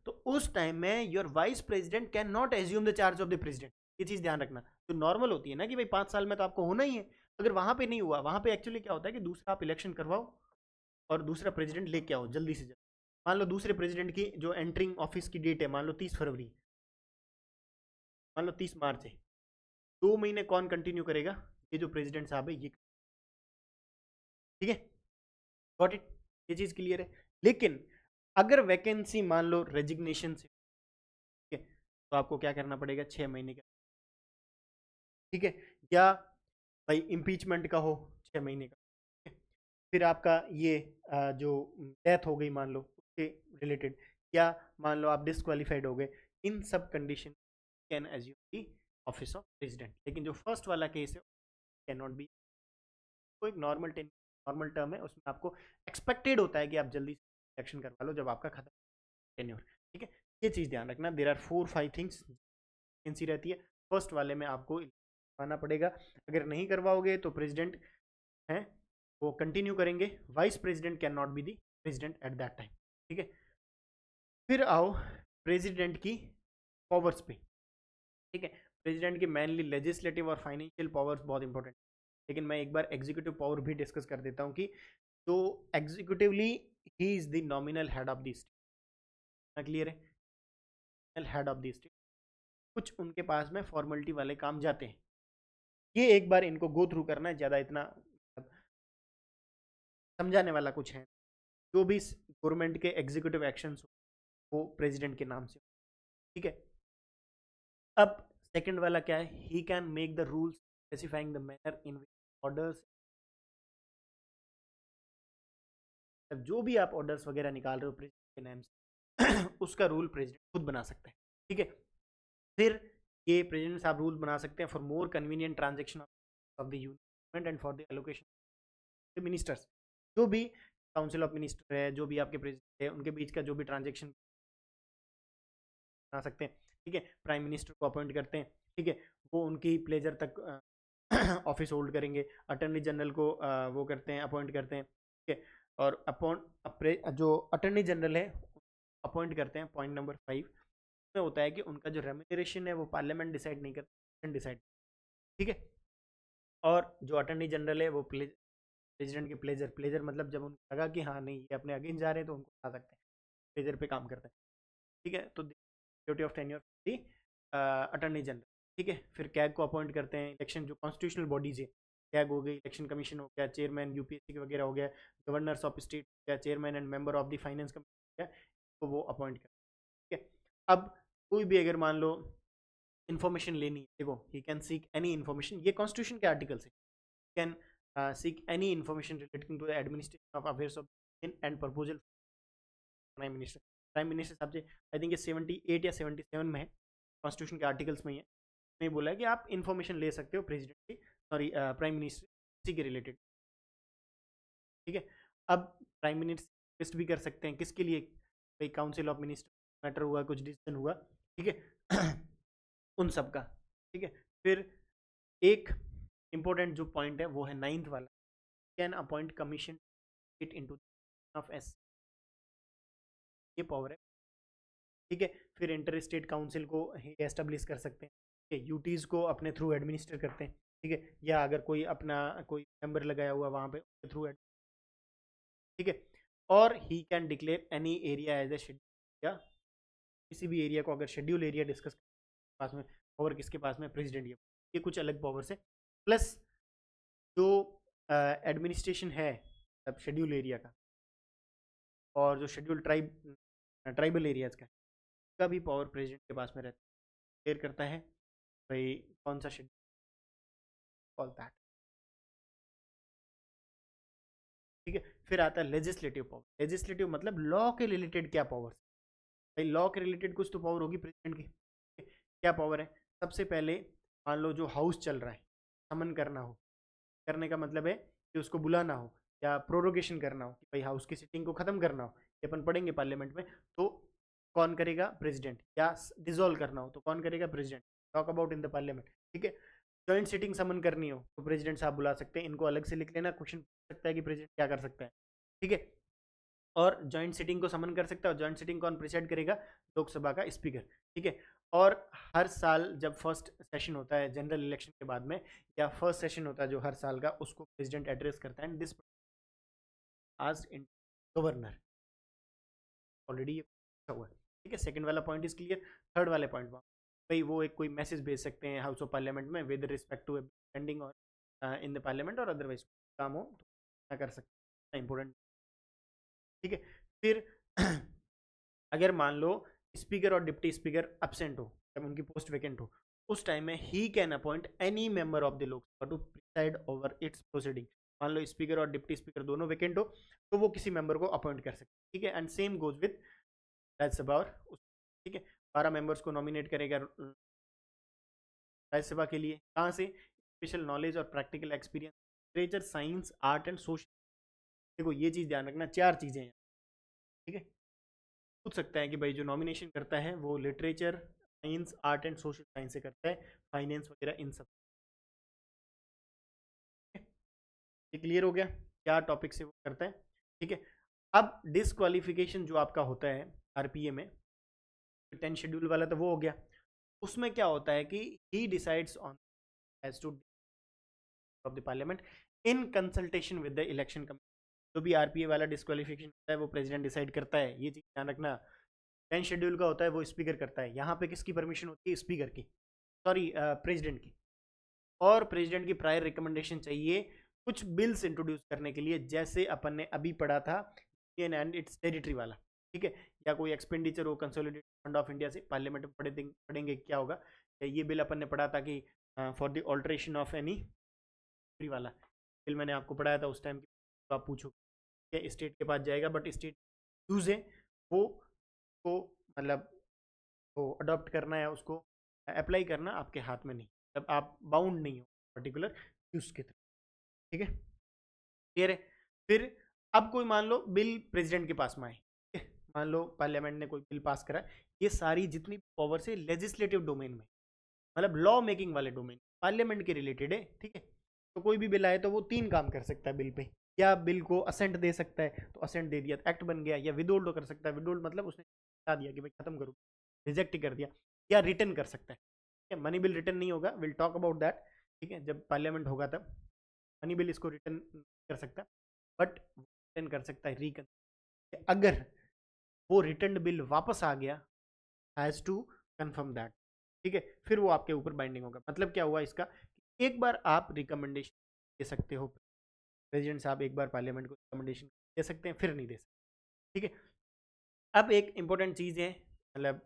तो उस टाइम में your vice president can not assume the charge of the president, ये चीज ध्यान रखना, जो नॉर्मल होती है ना कि भाई 5 साल में तो आपको होना ही है, अगर वहां पे नहीं हुआ, वहां पे एक्चुअली क्या होता है कि दूसरा आप इलेक्शन करवाओ और दूसरा प्रेसिडेंट लेके आओ जल्दी से जल्दी, मान लो दूसरे प्रेसिडेंट की जो एंटरिंग ऑफिस की डेट है मान लो 30 फरवरी, मान लो 30 मार्च है, 2 महीने कौन कंटिन्यू करेगा, ये जो प्रेसिडेंट साहब है ये, ठीक है, गॉट इट, ये चीज क्लियर है। लेकिन अगर वैकेंसी मान लो रेजिग्नेशन से, ठीक है, तो आपको क्या करना पड़ेगा, 6 महीने का, ठीक है, या भाई इम्पीचमेंट का हो 6 महीने का, ठीक है? फिर आपका ये जो डेथ हो गई मान लो उसके रिलेटेड, या मान लो आप डिसक्वालीफाइड हो गए, इन सब condition can assume the office of president, लेकिन जो फर्स्ट वाला केस है कैन नॉट बी, तो एक नॉर्मल टर्म है, उसमें आपको एक्सपेक्टेड होता है कि आप जल्दी इलेक्शन करवा लो जब आपका खत्म टेन्योर, ठीक है, ये चीज़ ध्यान रखना, देर आर 4-5 थिंग्स वैकेंसी रहती है, फर्स्ट वाले में आपको करवाना पड़ेगा, अगर नहीं करवाओगे तो प्रेसिडेंट हैं वो कंटिन्यू करेंगे, vice president can not be the president at that time, ठीक है। फिर आओ प्रेसिडेंट की पावर्स पे, ठीक है, प्रेसिडेंट की मेनली लेजिस्लेटिव और फाइनेंशियल पावर्स बहुत इंपॉर्टेंट, लेकिन मैं एक बार एग्जीक्यूटिव पावर भी डिस्कस कर देता हूँ कि जो executively he is the nominal head of the state, clear है, हेड ऑफ द स्टेट, कुछ उनके पास में फॉर्मेलिटी वाले काम जाते हैं, ये एक बार इनको गो थ्रू करना है, ज़्यादा इतना समझाने वाला कुछ है, जो भी गवर्नमेंट के एग्जीक्यूटिव एक्शंस वो प्रेसिडेंट के नाम से, ठीक है। अब सेकंड वाला क्या है, he can make the rules specifying the manner in orders, जो भी आप ऑर्डर्स वगैरह निकाल रहे हो प्रेसिडेंट के नाम से उसका रूल प्रेसिडेंट खुद बना सकता है, ठीक है। फिर ये प्रेसिडेंट साहब रूल बना सकते हैं for more convenient transaction of the union and for the allocation ministers, जो भी काउंसिल ऑफ मिनिस्टर है, जो भी आपके प्रेसिडेंट है, उनके बीच का जो भी ट्रांजेक्शन बना सकते हैं, ठीक है, प्राइम मिनिस्टर को अपॉइंट करते हैं, ठीक है, वो उनकी प्लेजर तक ऑफिस होल्ड करेंगे, अटर्नी जनरल को वो करते हैं, अपॉइंट करते हैं, ठीक है, और जो अटर्नी जनरल है अपॉइंट करते हैं, पॉइंट नंबर 5 में होता है कि उनका जो रेम्यूनरेशन है वो पार्लियामेंट डिसाइड नहीं करता, डिसाइड, ठीक है, और जो अटर्नी जनरल है वो प्रेसिडेंट के प्लेजर, प्लेजर मतलब जब उनको लगा कि हाँ नहीं ये अपने अगेंस्ट जा रहे हैं तो उनको हटा सकते हैं, प्लेजर पे काम करते हैं। ठीक है, तो duty of tenure the attorney general. ठीक है, फिर कैग को अपॉइंट करते हैं। इलेक्शन जो कॉन्स्टिट्यूशनल बॉडीज है, कैग हो गई, इलेक्शन कमीशन हो गया, चेयरमैन यूपीएससी के वगैरह हो गया, गवर्नर्स ऑफ स्टेट हो गया, chairman and member of the finance commission हो गया, तो वो अपॉइंट करते हैं। ठीक है, अब कोई भी अगर मान लो इन्फॉर्मेशन लेनी है, देखो he can seek any information, ये कॉन्स्टिट्यूशन के आर्टिकल से can seek any information relating to the administration of affairs of and proposal prime minister. Prime minister साहब से आई थिंक ये 78 या 77 में है, कॉन्स्टिट्यूशन के आर्टिकल्स में ही है। नहीं बोला है कि आप इन्फॉर्मेशन ले सकते हो प्रेसिडेंट की, सॉरी प्राइम मिनिस्टर, इसी के रिलेटेड। ठीक है, अब प्राइम मिनिस्टर लिस्ट भी कर सकते हैं किसके लिए, भाई काउंसिल ऑफ मिनिस्टर मैटर हुआ, कुछ डिसीजन हुआ, ठीक है उन सब का। ठीक है, फिर एक इंपॉर्टेंट जो पॉइंट है वो है 9th वाला, can appoint commission it into of S, ये पावर है। ठीक है, फिर इंटर स्टेट काउंसिल को एस्टेब्लिश कर सकते हैं। ठीक है, यूटीज को अपने थ्रू एडमिनिस्टर करते हैं। ठीक है, या अगर कोई अपना कोई मेंबर लगाया हुआ वहाँ पे थ्रू, ठीक है, और he can declare any area as a schedule, या किसी भी एरिया को अगर शेड्यूल एरिया डिस्कस पास में, पावर किसके पास में, प्रेसिडेंट। ये कुछ अलग पावर्स है। प्लस जो एडमिनिस्ट्रेशन है अब शेड्यूल एरिया का, और जो शेड्यूल ट्राइबल एरियाज का भी पावर प्रेसिडेंट के पास में रहता है, क्लियर करता है भाई कौन सा शेड्यूल, ऑल दैट। ठीक है, फिर आता है लेजिस्लेटिव पावर। लेजिस्लेटिव मतलब लॉ के रिलेटेड क्या पावर, भाई लॉ के रिलेटेड कुछ तो पावर होगी प्रेसिडेंट की। क्या पावर है, सबसे पहले मान लो जो हाउस चल रहा है, समन करना हो, करने का मतलब है कि उसको बुलाना हो, या प्रोरोगेशन करना हो कि भाई हाउस की सिटिंग को खत्म करना हो, ये अपन पढ़ेंगे पार्लियामेंट में, तो कौन करेगा, प्रेसिडेंट। या डिसॉल्व करना हो तो कौन करेगा, president. Talk about in the parliament. ठीक है, जॉइंट सिटिंग समन करनी हो तो प्रेसिडेंट साहब बुला सकते हैं, इनको अलग से लिख लेना, क्वेश्चन पूछ सकता है कि प्रेसिडेंट क्या कर सकता है। ठीक है, और जॉइंट सिटिंग को समन कर सकता है, और जॉइंट सिटिंग कौन प्रिसाइड करेगा, लोकसभा का स्पीकर। ठीक है, और हर साल जब फर्स्ट सेशन होता है जनरल इलेक्शन के बाद में, या फर्स्ट सेशन होता है जो हर साल का, उसको प्रेसिडेंट एड्रेस करता है, एंड दिस आज इन गवर्नर, ऑलरेडी ये हुआ है। ठीक है, सेकंड वाला पॉइंट इज क्लियर। थर्ड वाले पॉइंट में भाई वो एक कोई मैसेज भेज सकते हैं हाउस ऑफ पार्लियामेंट में विद रिस्पेक्ट टू पेंडिंग और इन द पार्लियामेंट, और अदरवाइज काम हो तो क्या कर सकते हैं, इंपॉर्टेंट। ठीक है, फिर अगर मान लो स्पीकर और डिप्टी स्पीकर एब्सेंट हो, जब उनकी पोस्ट वैकेंट हो, उस टाइम में he can appoint any member of the Lok Sabha to preside over its proceeding. मान लो स्पीकर और डिप्टी स्पीकर दोनों वैकेंट हो, तो वो किसी मेंबर को अपॉइंट कर सकते हैं। ठीक है, and same goes with Rajya Sabha और ठीक है, 12 मेंबर्स को नॉमिनेट करेगा राज्यसभा के लिए, कहाँ से, स्पेशल नॉलेज और practical experience, literature, science, art and social. देखो ये चीज़ ध्यान रखना, 4 चीज़ें हैं। ठीक है, पूछ सकता है कि भाई जो नॉमिनेशन करता है वो literature, science, art and social science से करता है, फाइनेंस वगैरह इन सब। ये क्लियर हो गया क्या टॉपिक से वो करता है। ठीक है, अब डिसक्वालिफिकेशन जो आपका होता है आरपीए में, 10 शेड्यूल वाला तो वो हो गया। उसमें क्या होता है कि he decides on as to of the parliament in consultation with the election commission. जो भी आरपीए वाला डिस्क्वालिफिकेशन होता है वो प्रेसिडेंट डिसाइड करता है, ये चीज ध्यान रखना। 10 शेड्यूल का होता है वो स्पीकर करता है, यहाँ पे किसकी परमिशन होती है, स्पीकर की, सॉरी प्रेसिडेंट की। और प्रेसिडेंट की प्रायर रिकमेंडेशन चाहिए कुछ बिल्स इंट्रोड्यूस करने के लिए, जैसे अपन ने अभी पढ़ा था यूनियन एंड इट्स टेरिटरी वाला। ठीक है, या कोई एक्सपेंडिचर हो कंसोलिडेटेड फंड ऑफ इंडिया से, पार्लियामेंट में पढ़ेंगे क्या होगा। ये बिल अपन ने पढ़ा था कि for the alteration of any वाला बिल मैंने आपको पढ़ाया था उस टाइम, तो आप पूछो कि स्टेट के पास जाएगा, बट स्टेट यूज है वो को, मतलब वो अडॉप्ट करना है, उसको अप्लाई करना आपके हाथ में नहीं, मतलब आप बाउंड नहीं हो पर्टिकुलर यूज के थ्रू। ठीक है, क्लियर है। फिर अब कोई मान लो बिल प्रेसिडेंट के पास में आए, ठीक है, मान लो पार्लियामेंट ने कोई बिल पास करा, ये सारी जितनी पावर से लेजिस्लेटिव डोमेन में, मतलब लॉ मेकिंग वाले डोमेन, पार्लियामेंट के रिलेटेड है। ठीक है, तो कोई भी बिल आए तो वो 3 काम कर सकता है बिल पे, या बिल को असेंट दे सकता है तो असेंट दे दिया तो एक्ट बन गया, या विदोल्ड कर सकता है, विदोल्ड मतलब उसने बता दिया कि भाई खत्म करो, रिजेक्ट कर दिया, या रिटर्न कर सकता है। ठीक है, मनी बिल रिटर्न नहीं होगा, विल टॉक अबाउट दैट। ठीक है, जब पार्लियामेंट होगा तब मनी बिल इसको रिटर्न कर सकता, बट रिटर्न कर सकता है रिकन। अगर वो रिटर्न बिल वापस आ गया, हैज़ टू कंफर्म दैट, ठीक है, फिर वो आपके ऊपर बाइंडिंग होगा। मतलब क्या हुआ इसका, एक बार आप रिकमेंडेशन दे सकते हो, प्रेसिडेंट साहब एक बार पार्लियामेंट को रिकमेंडेशन दे सकते हैं, फिर नहीं दे सकते, ठीक है। अब एक इंपॉर्टेंट चीज़ है, मतलब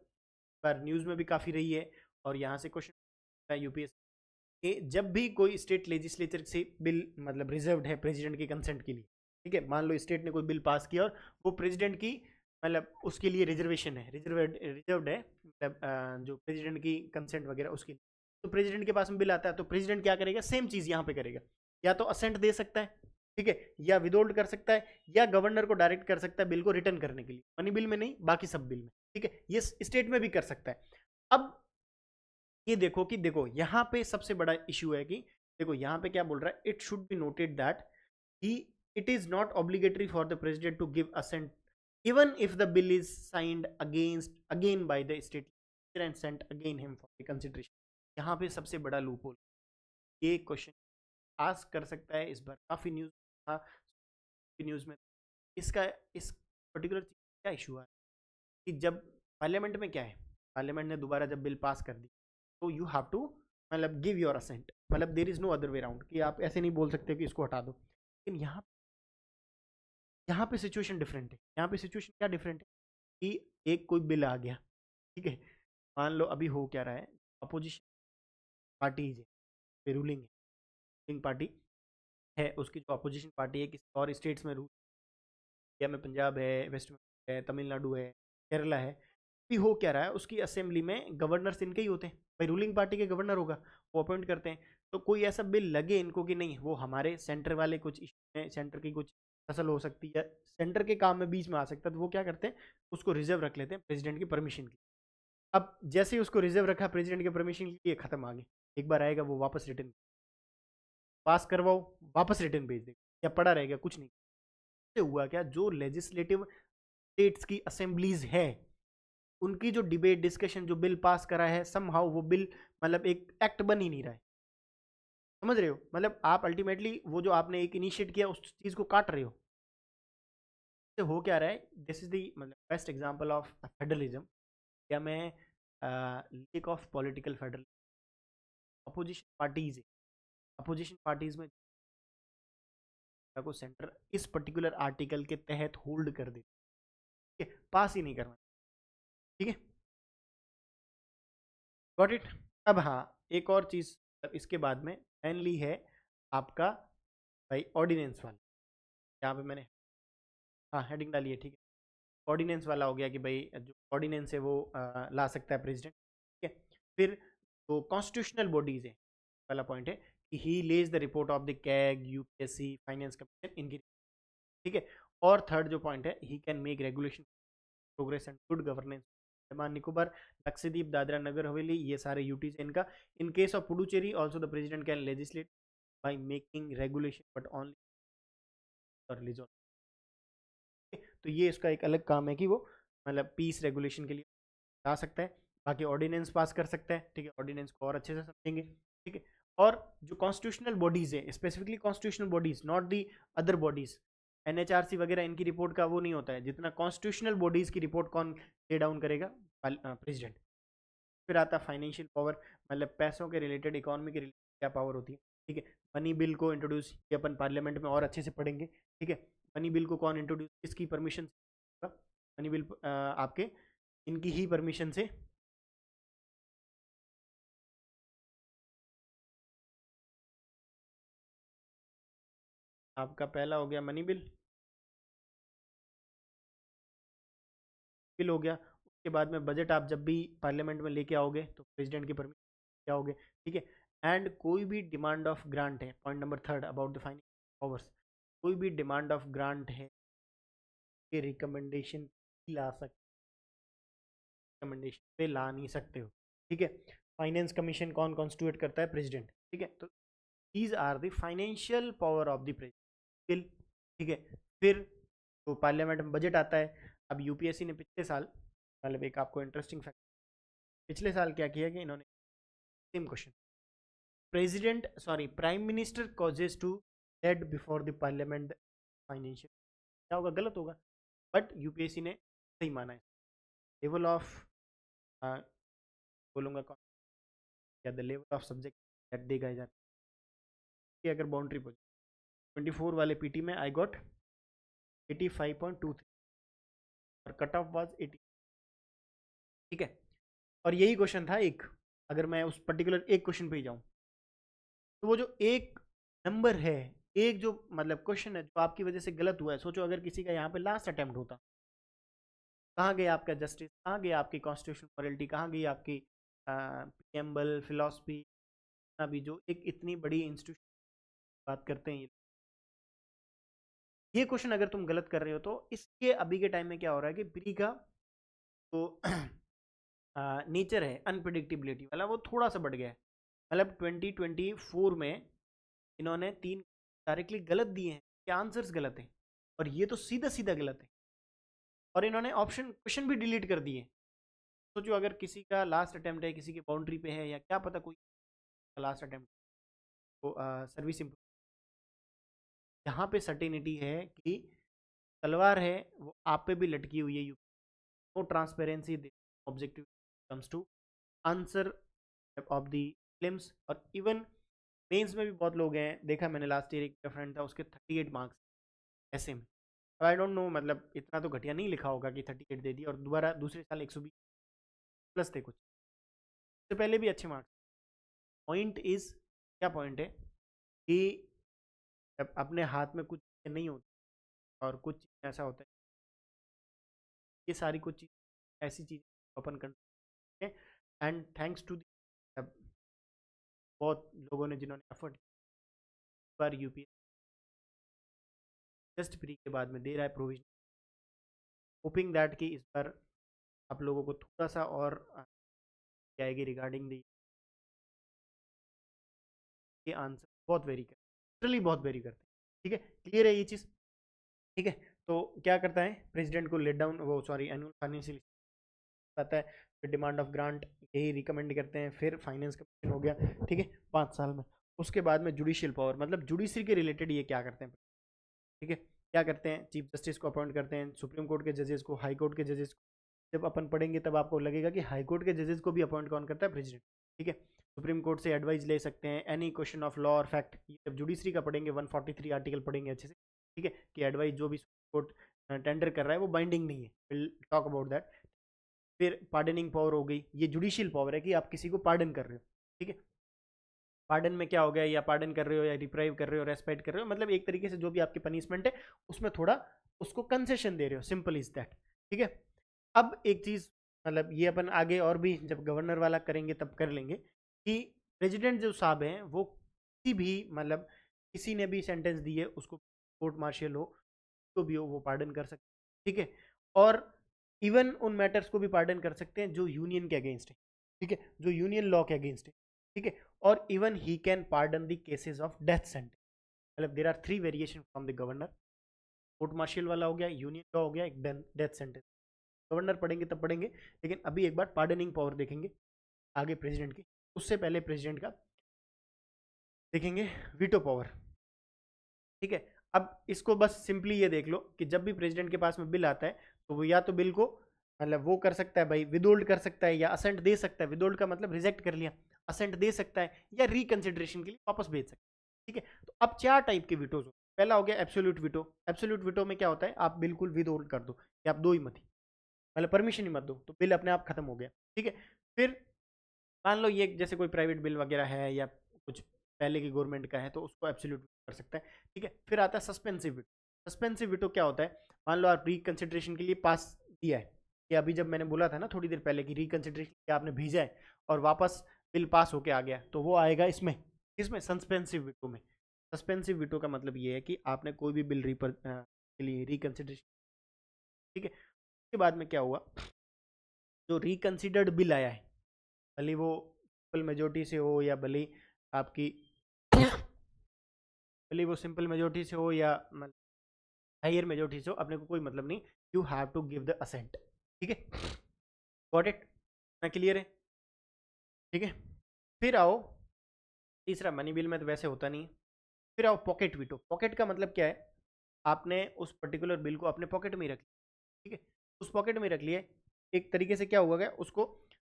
बार न्यूज़ में भी काफ़ी रही है और यहाँ से क्वेश्चन यूपीएस कि जब भी कोई स्टेट लेजिस्लेचर से बिल मतलब रिजर्व्ड है प्रेसिडेंट के कंसेंट के लिए, ठीक है, मान लो स्टेट ने कोई बिल पास किया और वो प्रेसिडेंट की मतलब उसके लिए रिजर्वेशन है, रिजर्व्ड है, मतलब जो प्रेसिडेंट की कंसेंट वगैरह उसके लिए, तो प्रेसिडेंट के पास में बिल आता है तो प्रेसिडेंट क्या करेगा, सेम चीज़ यहाँ पे करेगा, या तो असेंट दे सकता है, ठीक है, या विदहोल्ड कर सकता है, या गवर्नर को डायरेक्ट कर सकता है बिल को रिटर्न करने के लिए, मनी बिल में नहीं, बाकी सब बिल में, ठीक है, ये स्टेट में भी कर सकता है। अब ये देखो कि देखो यहाँ पे सबसे बड़ा इशू है कि देखो यहाँ पे क्या बोल रहा है, it should be noted that he it is not obligatory for the president to give assent even if the bill is signed against again by the state and sent again him for consideration. यहाँ पे सबसे बड़ा loophole, ये question ask कर सकता है, इस बार काफी न्यूज था, न्यूज में इसका इस पर्टिकुलर चीज क्या इशू है कि जब पार्लियामेंट में क्या है, पार्लियामेंट ने दोबारा जब बिल पास कर दी तो यू हैव टू मतलब गिव योर असेंट, मतलब there is no other way round कि आप ऐसे नहीं बोल सकते कि इसको हटा दो। लेकिन यहाँ पे सिचुएशन डिफरेंट है, यहाँ पे सिचुएशन क्या डिफरेंट है कि एक कोई बिल आ गया, ठीक है, मान लो अभी हो क्या रहा है, अपोजिशन पार्टीज है, रूलिंग पार्टी है, उसकी जो अपोजिशन पार्टी है किसी और स्टेट्स में रूल, इंडिया में पंजाब है, वेस्ट बंगाल है, तमिलनाडु है, केरला है, भी हो क्या रहा है, उसकी असेंबली में गवर्नर्स इनके ही होते हैं, भाई रूलिंग पार्टी के गवर्नर होगा, वो अपॉइंट करते हैं। तो कोई ऐसा बिल लगे इनको कि नहीं वो हमारे सेंटर वाले कुछ इशू में, सेंटर की कुछ फसल हो सकती है, सेंटर के काम में बीच में आ सकता है, तो वो क्या करते हैं, उसको रिजर्व रख लेते हैं प्रेसिडेंट की परमिशन की। अब जैसे ही उसको रिजर्व रखा प्रेसिडेंट की परमिशन के लिए, खत्म, आ गई, एक बार आएगा वो वापस रिटर्न पास करवाओ, वापस रिटर्न भेज देगा, या पड़ा रहेगा कुछ नहीं। से हुआ क्या, जो लेजिस्लेटिव स्टेट्स की असेंबलीज है उनकी जो डिबेट डिस्कशन जो बिल पास करा है, समहाउ वो बिल मतलब एक एक्ट बन ही नहीं रहा है, समझ रहे हो, मतलब आप अल्टीमेटली वो जो आपने एक इनिशिएट किया उस चीज को काट रहे हो। तो हो क्या रहा है, दिस इज द मतलब बेस्ट एग्जांपल ऑफ फेडरलिज्म, या मैं lake of political federal, opposition parties है, अपोजिशन पार्टीज में को सेंटर इस पर्टिकुलर आर्टिकल के तहत होल्ड कर दे, ठीक है, पास ही नहीं करना, ठीक है, गॉट इट। अब हाँ, एक और चीज इसके बाद में मेनली है आपका भाई ऑर्डिनेंस वाला, यहाँ पे मैंने हाँ हेडिंग डाली है, ठीक है, ऑर्डिनेंस वाला हो गया कि भाई जो ऑर्डिनेंस है वो ला सकता है प्रेसिडेंट, ठीक है। फिर जो कॉन्स्टिट्यूशनल बॉडीज है वाला पॉइंट है कि he lays the report of the CAG, UPSC, finance commission इनकी, ठीक है। और थर्ड जो पॉइंट है, he can make regulation progress and good governance, Andaman Nicobar, Lakshadweep, Dadra Nagar Haveli, ये सारे यूटीज इनका। In case of Puducherry also the president can legislate by making regulation but only religion, तो ये इसका एक अलग काम है कि वो मतलब पीस रेगुलेशन के लिए जा सकता है, बाकी ऑर्डिनेंस पास कर सकता है, ठीक है, ऑर्डिनेंस को और अच्छे से समझेंगे, ठीक है। और जो कॉन्स्टिट्यूशनल बॉडीज है, specifically constitutional bodies, not the other bodies, NHRC वगैरह इनकी रिपोर्ट का वो नहीं होता है, जितना कॉन्स्टिट्यूशनल बॉडीज की रिपोर्ट कौन ले डाउन करेगा, प्रेसिडेंट। फिर आता है फाइनेंशियल पावर, मतलब पैसों के रिलेटेड, इकोनॉमी के रिलेटेड क्या पावर होती है, ठीक है। मनी बिल को इंट्रोड्यूस ये अपन पार्लियामेंट में और अच्छे से पढ़ेंगे, ठीक है। मनी बिल को कौन इंट्रोड्यूस, किसकी परमिशन, मनी बिल आपके इनकी ही परमिशन से, आपका पहला हो गया मनी बिल, बिल हो गया। उसके बाद में बजट आप जब भी पार्लियामेंट में लेके आओगे तो प्रेसिडेंट की परमिशन क्या आओगे, ठीक है। एंड कोई भी डिमांड ऑफ ग्रांट है, point number third about the financial powers, कोई भी डिमांड ऑफ ग्रांट है ये रिकमेंडेशन ला सकते, रिकमेंडेशन पे ला नहीं सकते हो, ठीक है। फाइनेंस कमीशन कौन कॉन्स्टिट्यूट करता है, प्रेसिडेंट, ठीक है। तो these are the financial power of the president, ठीक है। फिर तो पार्लियामेंट में बजट आता है। अब यूपीएससी ने पिछले साल, मतलब एक आपको इंटरेस्टिंग फैक्ट, पिछले साल क्या किया कि इन्होंने same question, president sorry prime minister causes to laid before the parliament financial, क्या होगा, गलत होगा, बट यूपीएससी ने सही माना है। लेवल ऑफ बोलूँगा या the level of subject that they guys are, अगर बाउंड्री पर 24 वाले पीटी में आई गॉट 85.23 और कट ऑफ वाज 80, ठीक है। और यही क्वेश्चन था एक, अगर मैं उस पर्टिकुलर एक क्वेश्चन पे ही जाऊं, तो वो जो एक नंबर है, एक जो मतलब क्वेश्चन है जो आपकी वजह से गलत हुआ है, सोचो अगर किसी का यहाँ पे लास्ट अटेम्प्ट होता, कहाँ गया आपका जस्टिस, कहाँ गया आपकी कॉन्स्टिट्यूशन मॉरलिटी, कहाँ गई आपकी प्रीएम्बल फिलॉसफी, अभी जो एक इतनी बड़ी इंस्टीट्यूशन बात करते हैं, ये क्वेश्चन अगर तुम गलत कर रहे हो तो इसके अभी के टाइम में क्या हो रहा है कि प्री का तो नेचर है अनप्रडिक्टेबिलिटी वाला, वो थोड़ा सा बढ़ गया है। मतलब 2024 में इन्होंने 3 डायरेक्टली गलत दिए हैं, क्या आंसर्स गलत है, और ये तो सीधा सीधा गलत है, और इन्होंने ऑप्शन क्वेश्चन भी डिलीट कर दिए। सोचो अगर किसी का लास्ट अटेम्प्ट है, किसी की बाउंड्री पे है, या क्या पता कोई लास्ट अटेम्प्ट, तो सर्विस इम्प्रूव, यहाँ पे सर्टेनिटी है कि तलवार है वो आप पे भी लटकी हुई है, no transparency objective comes to answer of the films. और इवन मेंस में भी बहुत लोग हैं, देखा मैंने लास्ट ईयर एक फ्रेंड था, उसके 38 मार्क्स ऐसे में। आई डोंट नो, मतलब इतना तो घटिया नहीं लिखा होगा कि 38 दे दी, और दोबारा दूसरे साल 120 प्लस थे कुछ, उससे पहले भी अच्छे मार्क्स। पॉइंट इज, क्या पॉइंट है कि जब अपने हाथ में कुछ नहीं होती और कुछ ऐसा होता है, ये सारी कुछ चीज़ ऐसी चीज़ अपन करते हैं, एंड थैंक्स टू बहुत लोगों ने जिन्होंने एफर्ट पर यूपी जस्ट प्री के बाद में दे रहा है प्रोविजन, होपिंग दैट कि इस बार आप लोगों को थोड़ा सा और आएगी रिगार्डिंग दी, ये आंसर बहुत वेरी करते, लिटरली बहुत वेरी करते हैं, ठीक है। क्लियर है ये चीज़, ठीक है। तो क्या करता है प्रेसिडेंट को लेट डाउन, वो सॉरी एनुअल फाइनेंशियल आता है, फिर डिमांड ऑफ ग्रांट यही रिकमेंड करते हैं, फिर फाइनेंस कमीशन हो गया, ठीक है, 5 साल में। उसके बाद में जुडिशियल पावर, मतलब जुडिशरी के रिलेटेड ये क्या करते हैं, ठीक है, क्या करते हैं, चीफ जस्टिस को अपॉइंट करते हैं, सुप्रीम कोर्ट के जजेस को, हाई कोर्ट के जजेस को। जब अपन पढ़ेंगे तब आपको लगेगा कि हाई कोर्ट के जजेस को भी अपॉइंट कौन करता है, प्रेसिडेंट, ठीक है। सुप्रीम कोर्ट से एडवाइस ले सकते हैं एनी क्वेश्चन ऑफ लॉ और फैक्ट, जब जुडिशरी का पढ़ेंगे 143 आर्टिकल पढ़ेंगे अच्छे से, ठीक है, कि एडवाइस जो भी सुप्रीम कोर्ट टेंडर कर रहा है वो बाइंडिंग नहीं है, विल टॉक अबाउट दैट। फिर पार्डनिंग पावर हो गई, ये जुडिशियल पावर है कि आप किसी को पार्डन कर रहे हो, ठीक है। पार्डन में क्या हो गया, या पार्डन कर रहे हो, या रिप्राइव कर रहे हो, रेस्पेक्ट कर रहे हो, मतलब एक तरीके से जो भी आपकी पनिशमेंट है उसमें थोड़ा उसको कंसेशन दे रहे हो, सिंपल इज दैट, ठीक है। अब एक चीज, मतलब ये अपन आगे और भी जब गवर्नर वाला करेंगे तब कर लेंगे, कि प्रेसिडेंट जो साहब हैं वो किसी भी मतलब किसी ने भी सेंटेंस दी है उसको, कोर्ट मार्शल हो तो भी हो, वो पार्डन कर सकते हैं, ठीक है। और इवन उन मैटर्स को भी पार्डन कर सकते हैं जो यूनियन के अगेंस्ट है, ठीक है, जो यूनियन लॉ के अगेंस्ट है, ठीक है। और even he can pardon the cases of death sentence, मतलब there are 3 variation from the governor, court martial वाला हो गया, यूनियन लॉ हो गया, एक डेथ सेंटेंस। गवर्नर पढ़ेंगे तब पढ़ेंगे, लेकिन अभी एक बार पार्डनिंग पावर देखेंगे आगे प्रेसिडेंट की, उससे पहले प्रेसिडेंट का देखेंगे वीटो पावर, ठीक है। अब इसको बस सिंपली ये देख लो कि जब भी प्रेसिडेंट के पास में बिल आता है तो वो या तो बिल को मतलब वो कर सकता है भाई, विदोल्ड कर सकता है, या असेंट दे सकता है, विदोल्ड का मतलब रिजेक्ट कर लिया, असेंट दे सकता है, या रिकंसिडरेशन के लिए वापस भेज सकता है, ठीक है। तो अब 4 टाइप के विटोज हो, पहला हो गया एब्सोल्यूट विटो। एब्सोल्यूट विटो में क्या होता है, आप बिल्कुल विदोल्ड कर दो, या आप दो ही मत ही, मतलब परमिशन ही मत दो, तो बिल अपने आप खत्म हो गया, ठीक है। फिर मान लो ये जैसे कोई प्राइवेट बिल वगैरह है या कुछ पहले की गवर्नमेंट का है, तो उसको एब्सोल्यूट कर सकता है, ठीक है। फिर आता है सस्पेंसिव विटो। सस्पेंसिव विटो क्या होता है, मान लो आप रिकंसिडरेशन के लिए पास दिया है, कि अभी जब मैंने बोला था ना थोड़ी देर पहले कि रिकंसिडरेशन के आपने भेजा है और वापस बिल पास होके आ गया, तो वो आएगा इसमें, इसमें सस्पेंसिव विटो में। सस्पेंसिव विटो का मतलब ये है कि आपने कोई भी बिल के लिए रिकंसिडरेशन, ठीक है। उसके बाद में क्या हुआ, जो रिकंसिडर्ड बिल आया है, भले वो सिंपल मेजोरिटी से हो या भले आपकी भले वो सिंपल मेजोरिटी से हो या हायर मेजोरिटी से हो, अपने को कोई मतलब नहीं, you have to give the assent, ठीक है। गॉट इट, मैं क्लियर है, ठीक है। फिर आओ तीसरा, मनी बिल में तो वैसे होता नहीं है। फिर आओ पॉकेट वीटो। पॉकेट का मतलब क्या है, आपने उस पर्टिकुलर बिल को अपने पॉकेट में ही रख लिया, ठीक है, उस पॉकेट में रख लिए, एक तरीके से क्या हुआ गया, उसको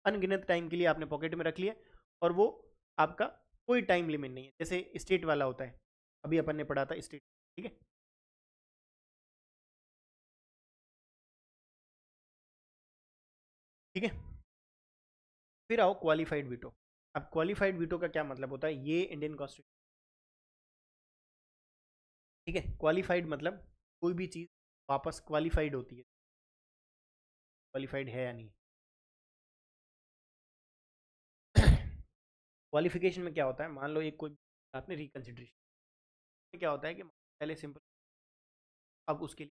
अनगिनत टाइम के लिए आपने पॉकेट में रख लिया, और वो आपका कोई टाइम लिमिट नहीं है, जैसे स्टेट वाला होता है, अभी अपन ने पढ़ा था स्टेट, ठीक है। ठीक है, फिर आओ क्वालिफाइड वीटो। अब क्वालिफाइड वीटो का क्या मतलब होता है, ये इंडियन कॉन्स्टिट्यूशन, ठीक है, क्वालिफाइड मतलब कोई भी चीज़ वापस क्वालिफाइड होती है, क्वालिफाइड है या नहीं। क्वालिफिकेशन में क्या होता है, मान लो एक कोई आपने रिकन्सिडरेशन में क्या होता है कि पहले सिंपल, अब उसके लिए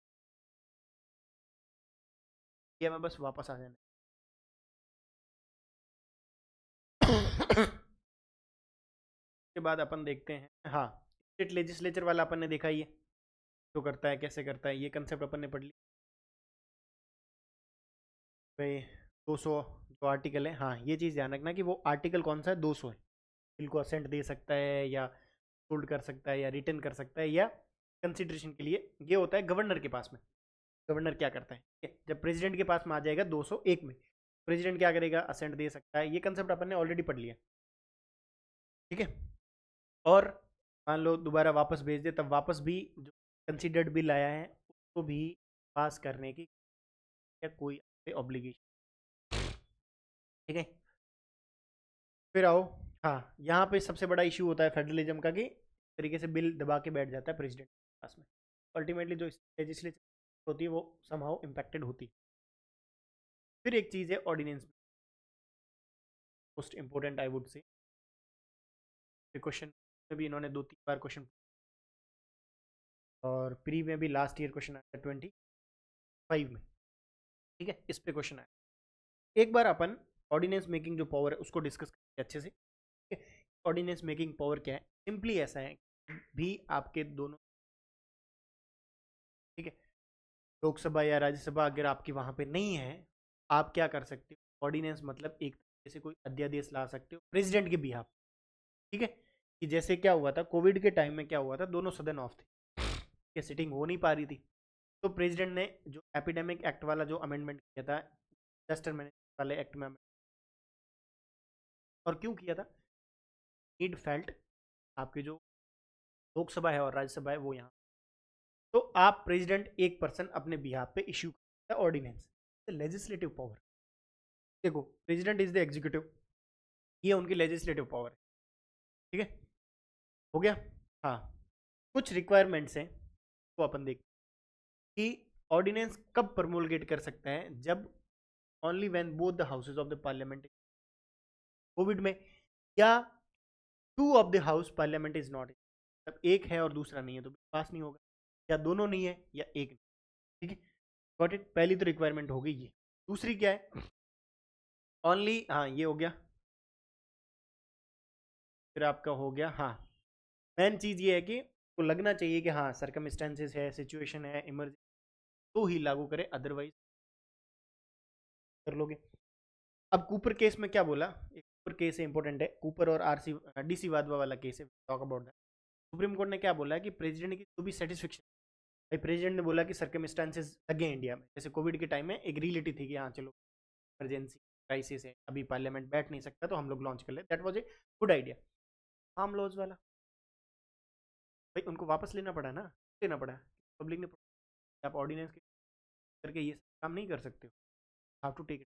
हमें बस वापस आ जाना है। के बाद अपन देखते हैं, हाँ, स्टेट लेजिस्लेचर वाला अपन ने देखा, ये जो करता है कैसे करता है, ये कंसेप्ट अपन ने पढ़ लिया भाई। 200 जो आर्टिकल है, हाँ ये चीज़ ध्यान रखना कि वो आर्टिकल कौन सा है, 200 है। बिल को असेंट दे सकता है, या होल्ड कर सकता है, या रिटर्न कर सकता है, या कंसिडरेशन के लिए ये होता है गवर्नर के पास में। गवर्नर क्या करता है, ठीक है? जब प्रेसिडेंट के पास में आ जाएगा 201 में, प्रेसिडेंट क्या करेगा, असेंट दे सकता है, ये कंसेप्ट अपन ने ऑलरेडी पढ़ लिया, ठीक है। और मान लो दोबारा वापस भेज दे, तब वापस भी जो कंसिडर्ड बिल आया है उसको भी पास करने की या कोई ऑब्लिगेशन, ठीक है। फिर आओ, हाँ यहाँ पे सबसे बड़ा इशू होता है फेडरलिज्म का, कि तरीके से बिल दबा के बैठ जाता है प्रेसिडेंट के पास में, अल्टीमेटली जो लेजिस्लेचर होती है वो समहाउ इम्पैक्टेड होती है। फिर एक चीज़ है ordinance, most important I would say, question में भी इन्होंने 2-3 बार क्वेश्चन, और प्री में भी लास्ट ईयर क्वेश्चन आया था 25 में, ठीक है, इस पे क्वेश्चन आया। एक बार अपन ऑर्डिनेंस मेकिंग जो पावर है उसको डिस्कस करेंगे अच्छे से, ठीक है। ऑर्डिनेंस मेकिंग पावर क्या है, सिंपली ऐसा है भी आपके दोनों, ठीक है, लोकसभा या राज्यसभा अगर आपकी वहां पे नहीं है, आप क्या कर सकते हो, ऑर्डिनेंस मतलब एक तरीके से कोई अध्यादेश ला सकते हो प्रेसिडेंट के बिहाफ, ठीक है। कि जैसे क्या हुआ था कोविड के टाइम में, क्या हुआ था, दोनों सदन ऑफ थे, कि सिटिंग हो नहीं पा रही थी, तो प्रेसिडेंट ने जो एपिडेमिक एक्ट वाला जो अमेंडमेंट किया था, डिजास्टर मैनेजमेंट वाले एक्ट में, और क्यों किया था, नीड फेल्ट, आपकी जो लोकसभा है और राज्यसभा है वो यहाँ, तो आप प्रेसिडेंट एक पर्सन अपने बिहाफ पे इश्यू करता है ऑर्डिनेंस, लेजिस्लेटिव पावर। देखो प्रेसिडेंट इज द एग्जीक्यूटिव, ये उनकी लेजिस्लेटिव पावर है, ठीक है, हो गया। हाँ, कुछ रिक्वायरमेंट्स हैं वो अपन देख, कि ऑर्डिनेंस कब प्रमोलगेट कर सकता है, जब only when both the houses of the parliament, Covid में, या to of the house parliament is not, जब एक है और दूसरा नहीं है तो पास नहीं होगा, या दोनों नहीं है या एक नहीं, ठीक है। गॉट इट, पहली तो रिक्वायरमेंट हो गई ये। दूसरी क्या है, ओनली, हाँ ये हो गया, फिर आपका हो गया, हाँ, मेन चीज़ ये है कि को लगना चाहिए कि हाँ सर्कमस्टेंसेस है, सिचुएशन है, इमरजेंसी, तो ही लागू करे, अदरवाइज कर लोगे। अब कूपर केस में क्या बोला, एक कूपर केस है, इंपॉर्टेंट है, कूपर और आरसी डीसी वाधवा वाला केस है, talk about that. Supreme court ने क्या बोला है कि प्रेसिडेंट की जो भी सेटिस्फेक्शन, भाई प्रेसिडेंट ने बोला कि सर्कमस्टांसेस लगे इंडिया में, जैसे कोविड के टाइम में एक रियलिटी थी कि हाँ चलो इमरजेंसी क्राइसिस है, अभी पार्लियामेंट बैठ नहीं सकता, तो हम लोग लॉन्च कर ले, that was a good idea. Arm laws वाला, भाई उनको वापस लेना पड़ा ना, लेना पड़ा, पब्लिक ने, आप ऑर्डिनेंस करके ये काम नहीं कर सकते हो, how to take it,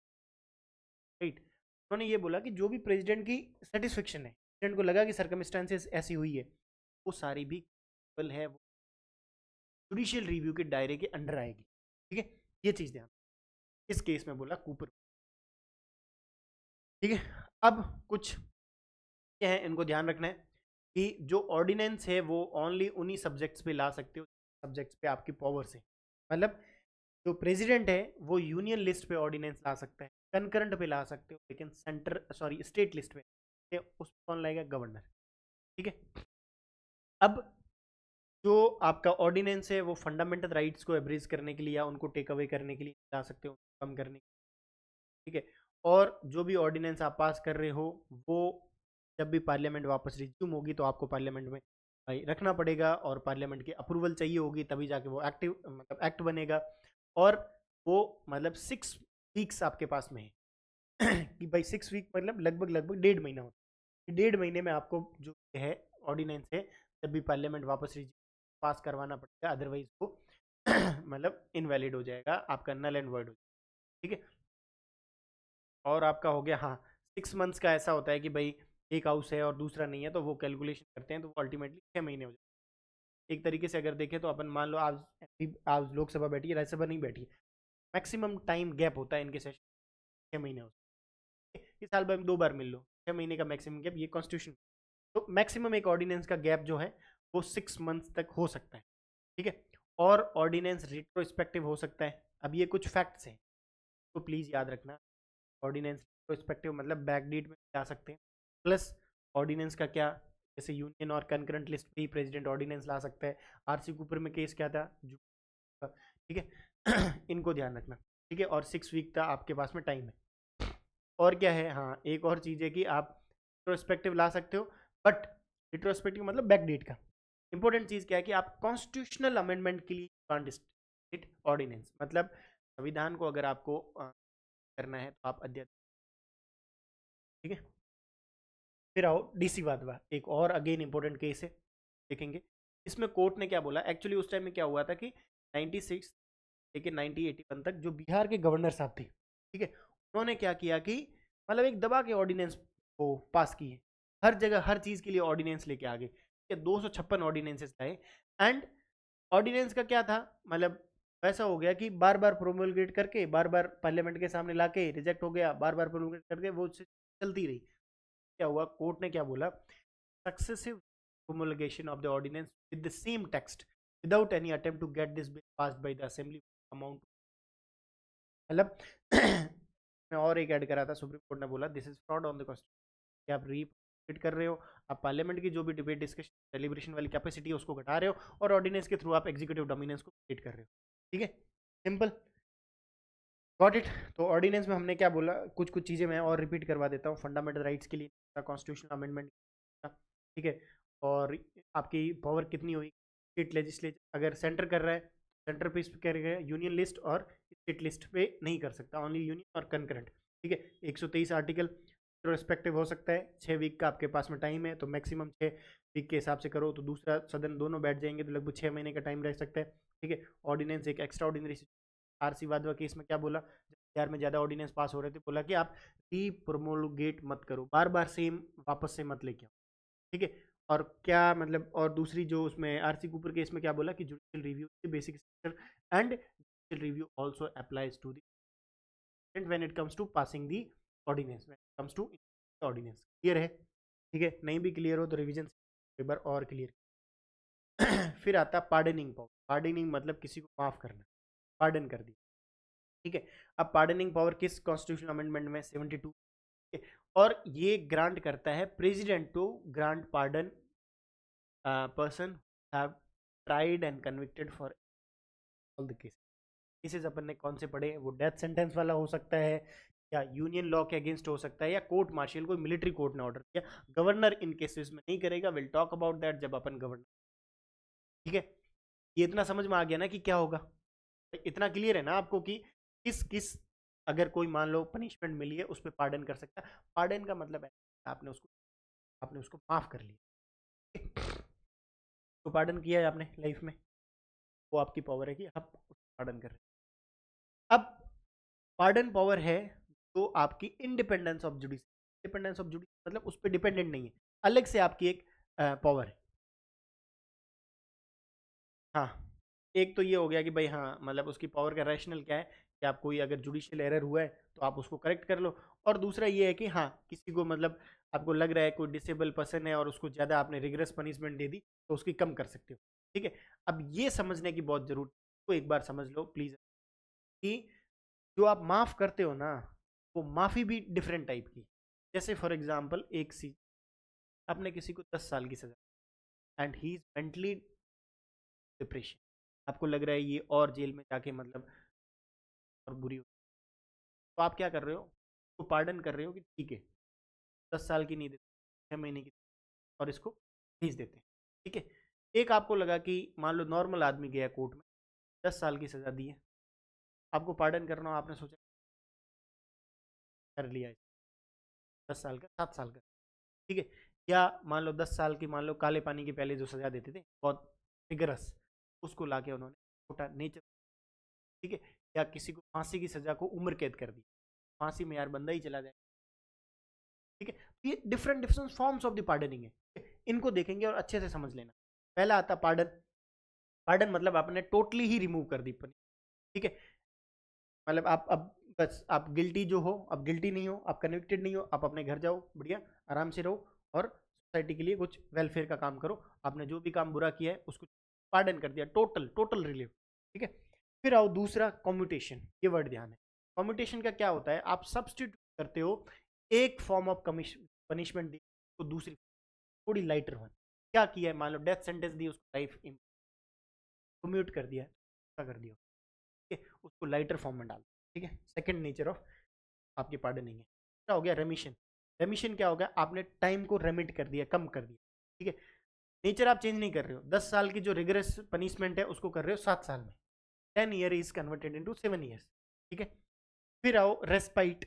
right. उन्होंने ये बोला कि जो भी प्रेसिडेंट की सेटिस्फेक्शन है, प्रेसिडेंट को लगा कि सर्कमस्टांसेस ऐसी हुई है, वो सारी भी है, वो जुडिशियल रिव्यू के दायरे के अंडर आएगी, ठीक है। ये चीज़ ध्यान, इस केस में बोला कूपर, ठीक है। अब कुछ क्या है इनको ध्यान रखना है, कि जो ऑर्डिनेंस है वो ओनली उन्हीं सब्जेक्ट्स पे ला सकते हो, सब्जेक्ट्स पे आपकी पावर से, मतलब जो प्रेसिडेंट है वो यूनियन लिस्ट पे ऑर्डिनेंस ला सकता है, कंकरेंट पे ला सकते हो, लेकिन सेंटर सॉरी स्टेट लिस्ट पे उस कौन लाएगा, गवर्नर, ठीक है। अब जो आपका ऑर्डिनेंस है वो फंडामेंटल राइट्स को एब्रीज करने के लिए या उनको टेक अवे करने के लिए ला सकते हो, कम करने के लिए, ठीक है। और जो भी ऑर्डिनेंस आप पास कर रहे हो, वो जब भी पार्लियामेंट वापस रिज्यूम होगी तो आपको पार्लियामेंट में भाई रखना पड़ेगा और पार्लियामेंट की अप्रूवल चाहिए होगी, तभी जाके वो एक्टिव मतलब एक्ट बनेगा। और वो मतलब 6 वीक्स आपके पास में है कि भाई 6 वीक मतलब लगभग लगभग 1.5 महीना होता है। 1.5 महीने में आपको जो है ऑर्डिनेंस है, जब भी पार्लियामेंट वापस पास करवाना पड़ेगा, अदरवाइज वो मतलब इनवैलिड हो जाएगा, आपका नल एंड वॉइड हो जाएगा। ठीक है, और आपका हो गया। हाँ, 6 मंथ्स का ऐसा होता है कि भाई एक हाउस है और दूसरा नहीं है, तो वो कैलकुलेशन करते हैं, तो वो अल्टीमेटली 6 महीने हो जाते हैं। एक तरीके से अगर देखें तो अपन मान लो आज लोकसभा बैठी है, राज्यसभा नहीं बैठी है, मैक्सिमम टाइम गैप होता है इनके सेशन, 6 महीने होते हैं। इस साल में 2 बार मिल लो, 6 महीने का मैक्सिमम गैप, ये कॉन्स्टिट्यूशन। तो मैक्सिमम एक ऑर्डिनेंस का गैप जो है वो 6 मंथ्स तक हो सकता है। ठीक है, और ऑर्डिनेंस रिट्रोस्पेक्टिव हो सकता है। अब ये कुछ फैक्ट्स हैं, तो प्लीज़ याद रखना। ऑर्डिनेंस रिट्रोस्पेक्टिव मतलब बैकडेट में जा सकते हैं। प्लस ऑर्डिनेंस का क्या, जैसे यूनियन और कंकरेंट लिस्ट पे ही प्रेसिडेंट ऑर्डिनेंस ला सकता है। आरसी कूपर में केस क्या था, ठीक है इनको ध्यान रखना। ठीक है, और 6 वीक का आपके पास में टाइम है। और क्या है, हाँ एक और चीज़ है कि आप रिट्रोस्पेक्टिव ला सकते हो, बट रिट्रोस्पेक्टिव मतलब बैकडेट का। इंपॉर्टेंट चीज़ क्या है कि आप कॉन्स्टिट्यूशनल अमेंडमेंट के लिए कांट स्टेट ऑर्डिनेंस, मतलब संविधान को अगर आपको करना है तो आप अध्यक्ष। ठीक है, फिर आओ डीसी वाधवा, एक और अगेन इंपॉर्टेंट केस है, देखेंगे इसमें कोर्ट ने क्या बोला। एक्चुअली उस टाइम में क्या हुआ था कि 96 लेकिन 1981 तक जो बिहार के गवर्नर साहब थे, ठीक है, उन्होंने क्या किया कि मतलब एक दबा के ऑर्डिनेंस को पास किए, हर जगह हर चीज़ के लिए ऑर्डिनेंस लेके आ गए। ठीक है, 256 ऑर्डिनेंसेस लाए। एंड ऑर्डिनेंस का क्या था, मतलब वैसा हो गया कि बार बार प्रोमulgate करके, बार बार पार्लियामेंट के सामने लाके रिजेक्ट हो गया, बार बार प्रोमulgate करके वो चलती रही। क्या हुआ, कोर्ट ने क्या बोला, successive promulgation of the ordinance with the same text without any attempt to get this bill passed by the assembly amount, मतलब मैं और एक ऐड करा था, सुप्रीम कोर्ट ने बोला this is fraud on the constitution, कि आप रीड कर रहे हो, आप पार्लियामेंट की जो भी डिबेट डिस्कशन सेलिब्रेशन वाली कैपेसिटी है उसको घटा रहे हो, और ऑर्डिनेंस के थ्रू आप एग्जीक्यूटिव डोमिनेंस को क्रिएट कर रहे हो। ठीक है, सिंपल, गॉट इट। तो ऑर्डिनेंस में हमने क्या बोला, कुछ कुछ चीज़ें मैं और रिपीट करवा देता हूँ। फंडामेंटल राइट्स के लिए कॉन्स्टिट्यूशनल अमेंडमेंट, ठीक है, और आपकी पावर कितनी हुई, स्टेट लेजिस्लेचर अगर सेंटर कर रहा है, सेंटर पे इस पे करेगा यूनियन लिस्ट, और स्टेट लिस्ट पे नहीं कर सकता, ओनली यूनियन और कंकरेंट। ठीक है, 123 आर्टिकल रिस्पेक्टिव हो सकता है। 6 वीक का आपके पास में टाइम है, तो मैक्सिमम 6 वीक के हिसाब से करो तो दूसरा सदन दोनों बैठ जाएंगे, तो लगभग 6 महीने का टाइम रह सकता है। ठीक है, ऑर्डिनेंस एक extra ordinary, RC Wadhwa case में क्या बोला, बिहार में ज़्यादा ऑर्डिनेंस पास हो रहे थे, बोला कि आप री प्रोमोलगेट मत करो, बार बार सेम वापस से मत लेके आओ। ठीक है, और क्या मतलब, और दूसरी जो उसमें आरसी कूपर केस में क्या बोला कि judicial review basic structure and judicial review also applies to the when it comes to passing the ordinance, when it comes to ordinance. Clear है? ठीक है, नहीं भी क्लियर हो तो रिवीजन एक बार और क्लियर। फिर आता पार्डनिंग पावर। पार्डनिंग मतलब किसी को माफ करना, पार्डन कर दिया। ठीक है, अब पार्डनिंग पावर किस कॉन्स्टिट्यूशनल अमेंडमेंट में, 72, और ये ग्रांट करता है president to grant pardon person have tried and convicted for all the cases. अपन ने कौन से पढ़े, वो डेथ सेंटेंस वाला हो सकता है, या यूनियन लॉ के अगेंस्ट हो सकता है, या कोर्ट मार्शियल, कोई मिलिट्री कोर्ट ने ऑर्डर किया। गवर्नर इन केसेस में नहीं करेगा, विल टॉक अबाउट दैट जब अपन गवर्नर। ठीक है, ये इतना समझ में आ गया ना कि क्या होगा, इतना क्लियर है ना आपको कि किस किस, अगर कोई मान लो पनिशमेंट मिली है उस पर पार्डन कर सकता है। पार्डन का मतलब है आपने उसको माफ कर लिया, तो पार्डन किया है आपने लाइफ में, वो आपकी पावर है कि आप पार्डन कर रहे हैं। अब पार्डन पावर है जो आपकी इंडिपेंडेंस ऑफ जुडिस, इंडिपेंडेंस ऑफ जुडिस मतलब उस पर डिपेंडेंट नहीं है, अलग से आपकी एक पावर है। हाँ, एक तो ये हो गया कि भाई हाँ मतलब उसकी पावर का रैशनल क्या है, कि आप कोई अगर जुडिशियल एरर हुआ है तो आप उसको करेक्ट कर लो। और दूसरा ये है कि हाँ किसी को मतलब आपको लग रहा है कोई डिसेबल पर्सन है और उसको ज़्यादा आपने रिग्रेस पनिशमेंट दे दी, तो उसकी कम कर सकते हो। ठीक है, अब ये समझने की बहुत ज़रूरत है, तो एक बार समझ लो प्लीज़ कि जो आप माफ़ करते हो ना, वो माफ़ी भी डिफरेंट टाइप की। जैसे फॉर एग्जाम्पल एक सी, आपने किसी को 10 साल की सज़ा, and he is mentally depression, आपको लग रहा है ये और जेल में जाके मतलब और बुरी हो, तो आप क्या कर रहे हो, तो पार्डन कर रहे हो कि ठीक है 10 साल की नहीं देते, 6 महीने की, और इसको भेज देते हैं। ठीक है, एक आपको लगा कि मान लो नॉर्मल आदमी गया कोर्ट में, 10 साल की सजा दी है, आपको पार्डन करना हो, आपने सोचा कर लिया, 10 साल का 7 साल का, ठीक है। या मान लो 10 साल की, मान लो काले पानी की पहले जो सजा देते थे बहुत फिगरस, उसको लाके उन्होंने छोटा नेचर, ठीक है। या किसी को फांसी की सजा को उम्र कैद कर दी, फांसी में यार बंदा ही चला जाए, ठीक है। तो ये different different forms of the pardoning है, इनको देखेंगे और अच्छे से समझ लेना। पहला आता पार्डन, पार्डन मतलब आपने टोटली ही रिमूव कर दी, ठीक है। मतलब आप अब बस आप गिल्टी जो हो, अब गिल्टी नहीं हो, आप कन्विक्टेड नहीं हो, आप अपने घर जाओ, बढ़िया आराम से रहो और सोसाइटी के लिए कुछ वेलफेयर का काम करो। आपने जो भी काम बुरा किया है उसको पार्डन कर दिया, टोटल टोटल रिलीव, ठीक है। फिर आओ दूसरा, कम्यूटेशन, ये वर्ड ध्यान है। कम्यूटेशन का क्या होता है, आप सब्सटीट्यूट करते हो एक फॉर्म ऑफ पनिशमेंट दी तो दूसरी थोड़ी लाइटर वन। क्या किया है, मान लो डेथ सेंटेंस दी, उसको लाइफ कम्यूट कर दिया, क्या कर दिया, ठीक है, उसको लाइटर फॉर्म में डाल, ठीक है। सेकंड नेचर ऑफ आपकी पार्डनिंग है। क्या हो गया, रेमिशन। रेमिशन क्या हो गया, आपने टाइम को रेमिट कर दिया, कम कर दिया, ठीक है। नेचर आप चेंज नहीं कर रहे हो, 10 साल की जो रिगरस पनिशमेंट है उसको कर रहे हो 7 साल में, 10 year is converted into 7 years, ठीक है। फिर आओ रेस्पाइट,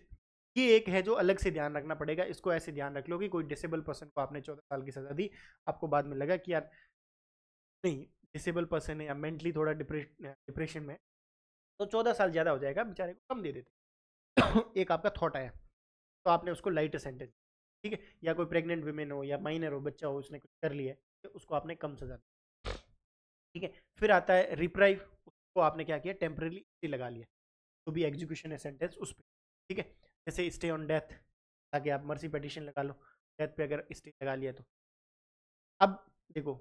ये एक है जो अलग से ध्यान रखना पड़ेगा, इसको ऐसे ध्यान रख लो कि कोई डिसेबल पर्सन को आपने 14 साल की सजा दी, आपको बाद में लगा कि यार नहीं, डिसेबल पर्सन है या मेंटली थोड़ा डिप्रेशन में, तो 14 साल ज़्यादा हो जाएगा, बेचारे को कम दे देते। एक आपका थॉट आया, तो आपने उसको लाइटर सेंटेंस, ठीक है। या कोई प्रेग्नेंट वुमेन हो या माइनर हो, बच्चा हो, उसने कुछ कर लिया है, तो उसको आपने कम सजा दी, ठीक है। फिर आता है रिप्राइव, उसको आपने क्या किया, टेम्परेली स्टे लगा लिया, तो भी एग्जीक्यूशन है सेंटेंस उस पर, ठीक है। जैसे स्टे ऑन डेथ, ताकि आप मर्सी पिटीशन लगा लो, डेथ पे अगर स्टे लगा लिया तो। अब देखो,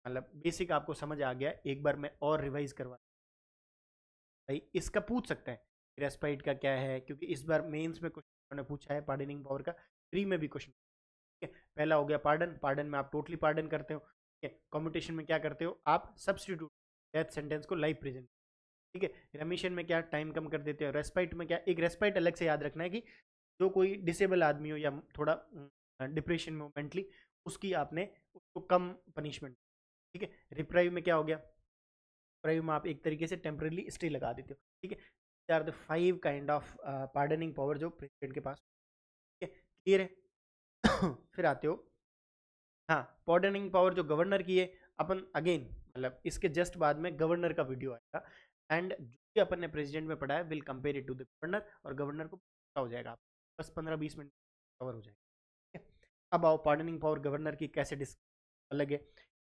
मतलब बेसिक आपको समझ आ गया, एक बार मैं और रिवाइज करवा, भाई इसका पूछ सकता है रेस्पाइट का क्या है, क्योंकि इस बार मेंस में क्वेश्चन ने पूछा है पार्डनिंग पावर का, प्री में भी क्वेश्चन, ठीक है। पहला हो गया पार्डन, पार्डन में आप टोटली पार्डन करते हो, ठीक है। कॉम्पिटिशन में क्या करते हो, आप सब्सटीट्यूट डेथ सेंटेंस को लाइफ प्रेजेंट, ठीक है। रेमिशन में क्या, टाइम कम कर देते हो। रेस्पाइट में क्या, एक रेस्पाइट अलग से याद रखना है कि जो कोई डिसेबल आदमी हो या थोड़ा डिप्रेशन में हो मेंटली, उसकी आपने उसको कम पनिशमेंट, ठीक है। रिप्राइव में क्या हो गया, प्राइव में आप एक तरीके से टेम्परेली स्टे लगा देते हो, ठीक है। They are the 5 kind of pardoning power जो प्रेसिडेंट के पास, ठीक है, क्लियर है। फिर आते हो, हाँ, पार्डनिंग पावर जो गवर्नर की है, अपन अगेन मतलब इसके जस्ट बाद में गवर्नर का वीडियो आएगा, एंड जो भी अपन ने प्रेसिडेंट में पढ़ा है will compare it to the governor, और गवर्नर को पता हो जाएगा, आप बस 15-20 मिनट कवर हो जाएगा, ठीक है। अब आओ पार्डनिंग पावर गवर्नर की कैसे अलग है।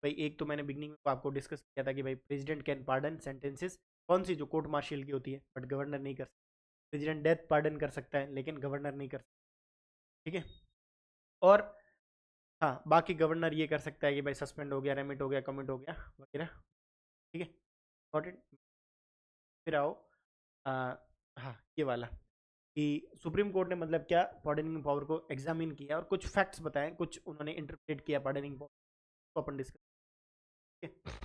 भाई एक तो मैंने बिगनिंग में आपको डिस्कस किया था कि भाई प्रेसिडेंट कैन पार्डन सेंटेंसेस, कौन सी, जो कोर्ट मार्शल की होती है, बट गवर्नर नहीं कर सकता। प्रेसिडेंट डेथ पार्डन कर सकता है लेकिन गवर्नर नहीं कर सकता, ठीक है। और हाँ, बाकी गवर्नर ये कर सकता है कि भाई सस्पेंड हो गया, रेमिट हो गया, कमिट हो गया वगैरह, ठीक है, गॉट इट। फिर आओ आ, हाँ, ये वाला कि सुप्रीम कोर्ट ने मतलब क्या पार्डनिंग पावर को एग्जामिन किया और कुछ फैक्ट्स बताएं, कुछ उन्होंने इंटरप्रेट किया पार्डनिंग पावर को, अपन डिस्कस, ठीक है।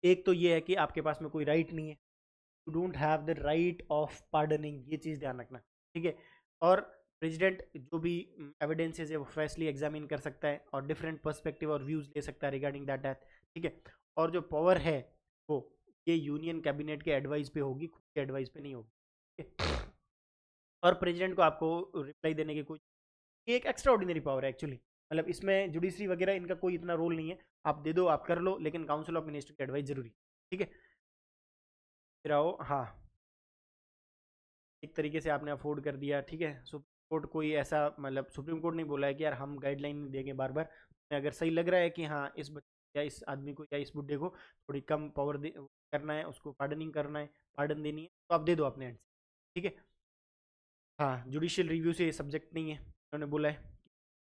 एक तो ये है कि आपके पास में कोई राइट नहीं है, you don't have the right of pardoning, ये चीज़ ध्यान रखना, ठीक है। और प्रेसिडेंट जो भी एविडेंसेस है वो फ्रेशली एग्जामिन कर सकता है और डिफरेंट पर्सपेक्टिव और व्यूज ले सकता है रिगार्डिंग दैट डेथ, ठीक है। और जो पावर है वो ये यूनियन कैबिनेट के एडवाइस पे होगी, खुद के एडवाइस पे नहीं होगी, ठीक है? और प्रेसिडेंट को आपको रिप्लाई देने की कोई, ये एक एक्स्ट्रा ऑर्डिनरी पावर है एक्चुअली, मतलब इसमें जुडिशरी वगैरह इनका कोई इतना रोल नहीं है, आप दे दो, आप कर लो, लेकिन काउंसिल ऑफ मिनिस्टर की एडवाइस जरूरी, ठीक है। फिर आओ, हाँ, एक तरीके से आपने अफोर्ड कर दिया, ठीक है। सुप्रीम कोर्ट कोई ऐसा, मतलब सुप्रीम कोर्ट नहीं बोला है कि यार हम गाइडलाइन नहीं देंगे बार बार, अगर सही लग रहा है कि हाँ इस बच्चे या इस आदमी को या इस बुढ़े को थोड़ी कम पावर दे करना है, उसको पार्डनिंग करना है, पार्डन देनी है, तो आप दे दो अपने एंड से, ठीक है। हाँ, जुडिशियल रिव्यू से ये सब्जेक्ट नहीं है, उन्होंने बोला है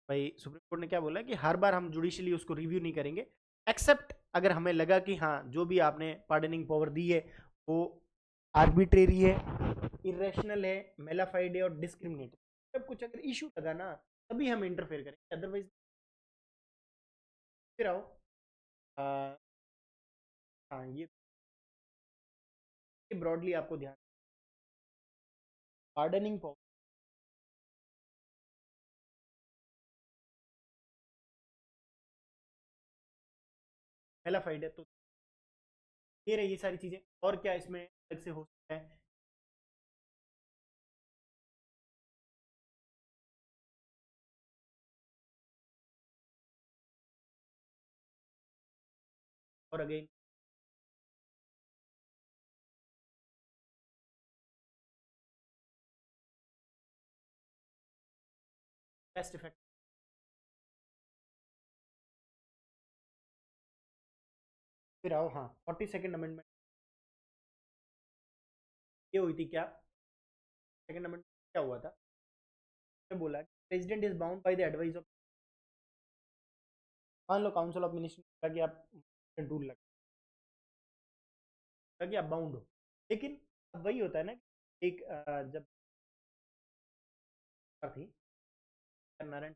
भाई, सुप्रीम कोर्ट ने क्या बोला है कि हर बार हम जुडिशियली उसको रिव्यू नहीं करेंगे, एक्सेप्ट अगर हमें लगा कि हाँ जो भी आपने पार्डनिंग पावर दी है वो आर्बिट्रेरी है, इरेशनल है, मेलाफाइड है और डिस्क्रिमिनेट, सब कुछ अगर इशू लगा ना, तभी हम इंटरफेयर करेंगे, अदरवाइज। फिर आओ, आ, हाँ, ये ब्रॉडली आपको ध्यान, पार्डनिंग पावर, पहला फाइट है, तो ये रही ये सारी चीज़ें। और क्या इसमें अलग से हो सकता है? और अगेन बेस्ट इफेक्ट। फिर आओ, हाँ, 42nd अमेंडमेंट ये हुई थी क्या? सेकंड अमेंडमेंट क्या हुआ था? ने बोला president is bound by the advice of, मान लो काउंसिल ऑफ मिनिस्टर कि आप रूल लगा कि आप बाउंड हो। लेकिन अब वही होता है ना, एक जब थी नारायण,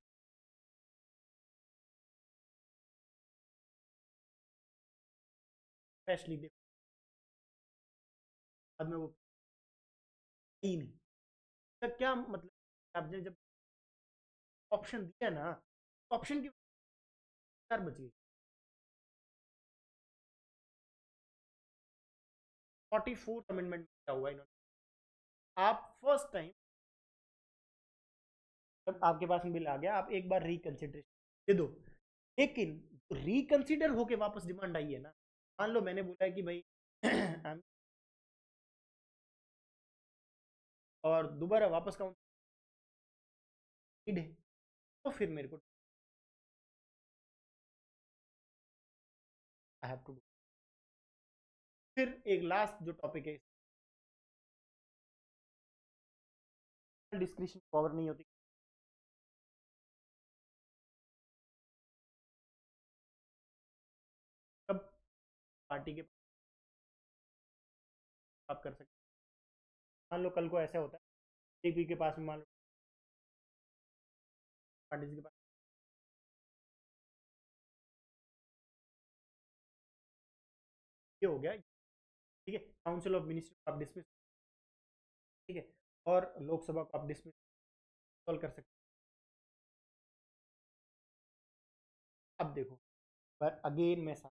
स्पेशली देखो, बाद में वो ही नहीं। तो क्या मतलब, आपने जब ऑप्शन दिया ना, ऑप्शन की कार बची। 44th अमेंडमेंट क्या हुआ इन्होंने, आप फर्स्ट टाइम जब आपके पास में बिल आ गया, आप एक बार रिकंसिडरेशन दे दो। लेकिन रिकंसिडर होके वापस डिमांड आई है ना, मान लो मैंने बोला है कि भाई और दोबारा वापस काउंट है, तो फिर मेरे को आई हैव टू डू। फिर एक लास्ट जो टॉपिक है, डिस्क्रिप्शन पावर नहीं होती, कब पार्टी के आप कर सकते। मान लो कल को ऐसा होता है जेपी के पास में, मान लो पार्टी के पास ये हो गया, ठीक है, काउंसिल ऑफ मिनिस्टर आप डिसमिस, ठीक है, और लोकसभा को आप डिसमिस कॉल कर सकते हैं। अब देखो, पर अगेन मैं साथ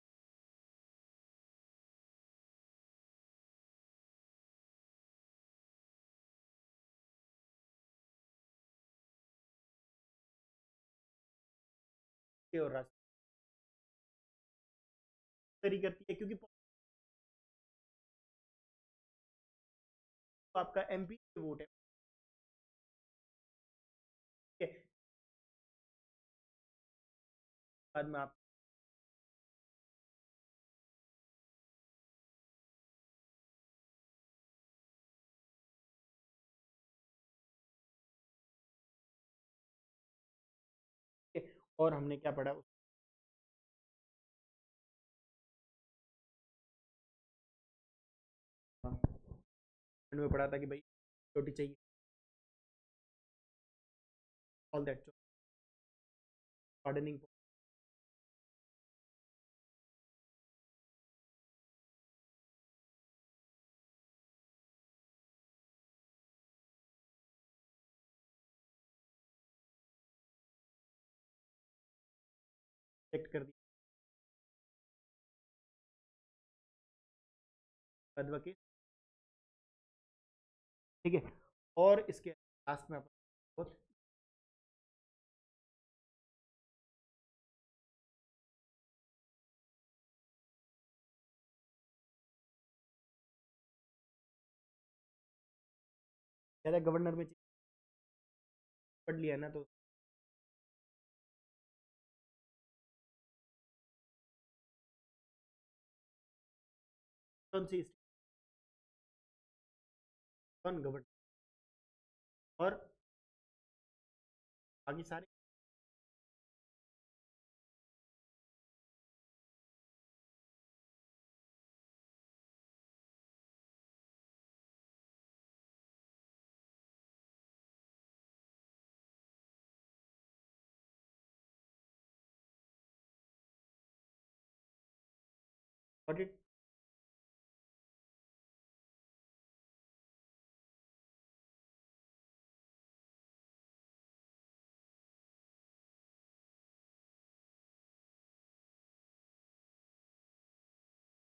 और राष्ट्रपति करती है, क्योंकि आपका एमपी वोट है, ठीक है, बाद में आप और हमने क्या पढ़ा में पढ़ा था कि भाई छोटी चाहिए, ऑल दैट पार्डनिंग प्रोटेक्ट कर दिया के, ठीक है। और इसके लास्ट में अपन ज़्यादा गवर्नर में पढ़ लिया ना, तो कौन सी कौन गवर्नर और बाकी सारे ऑडिट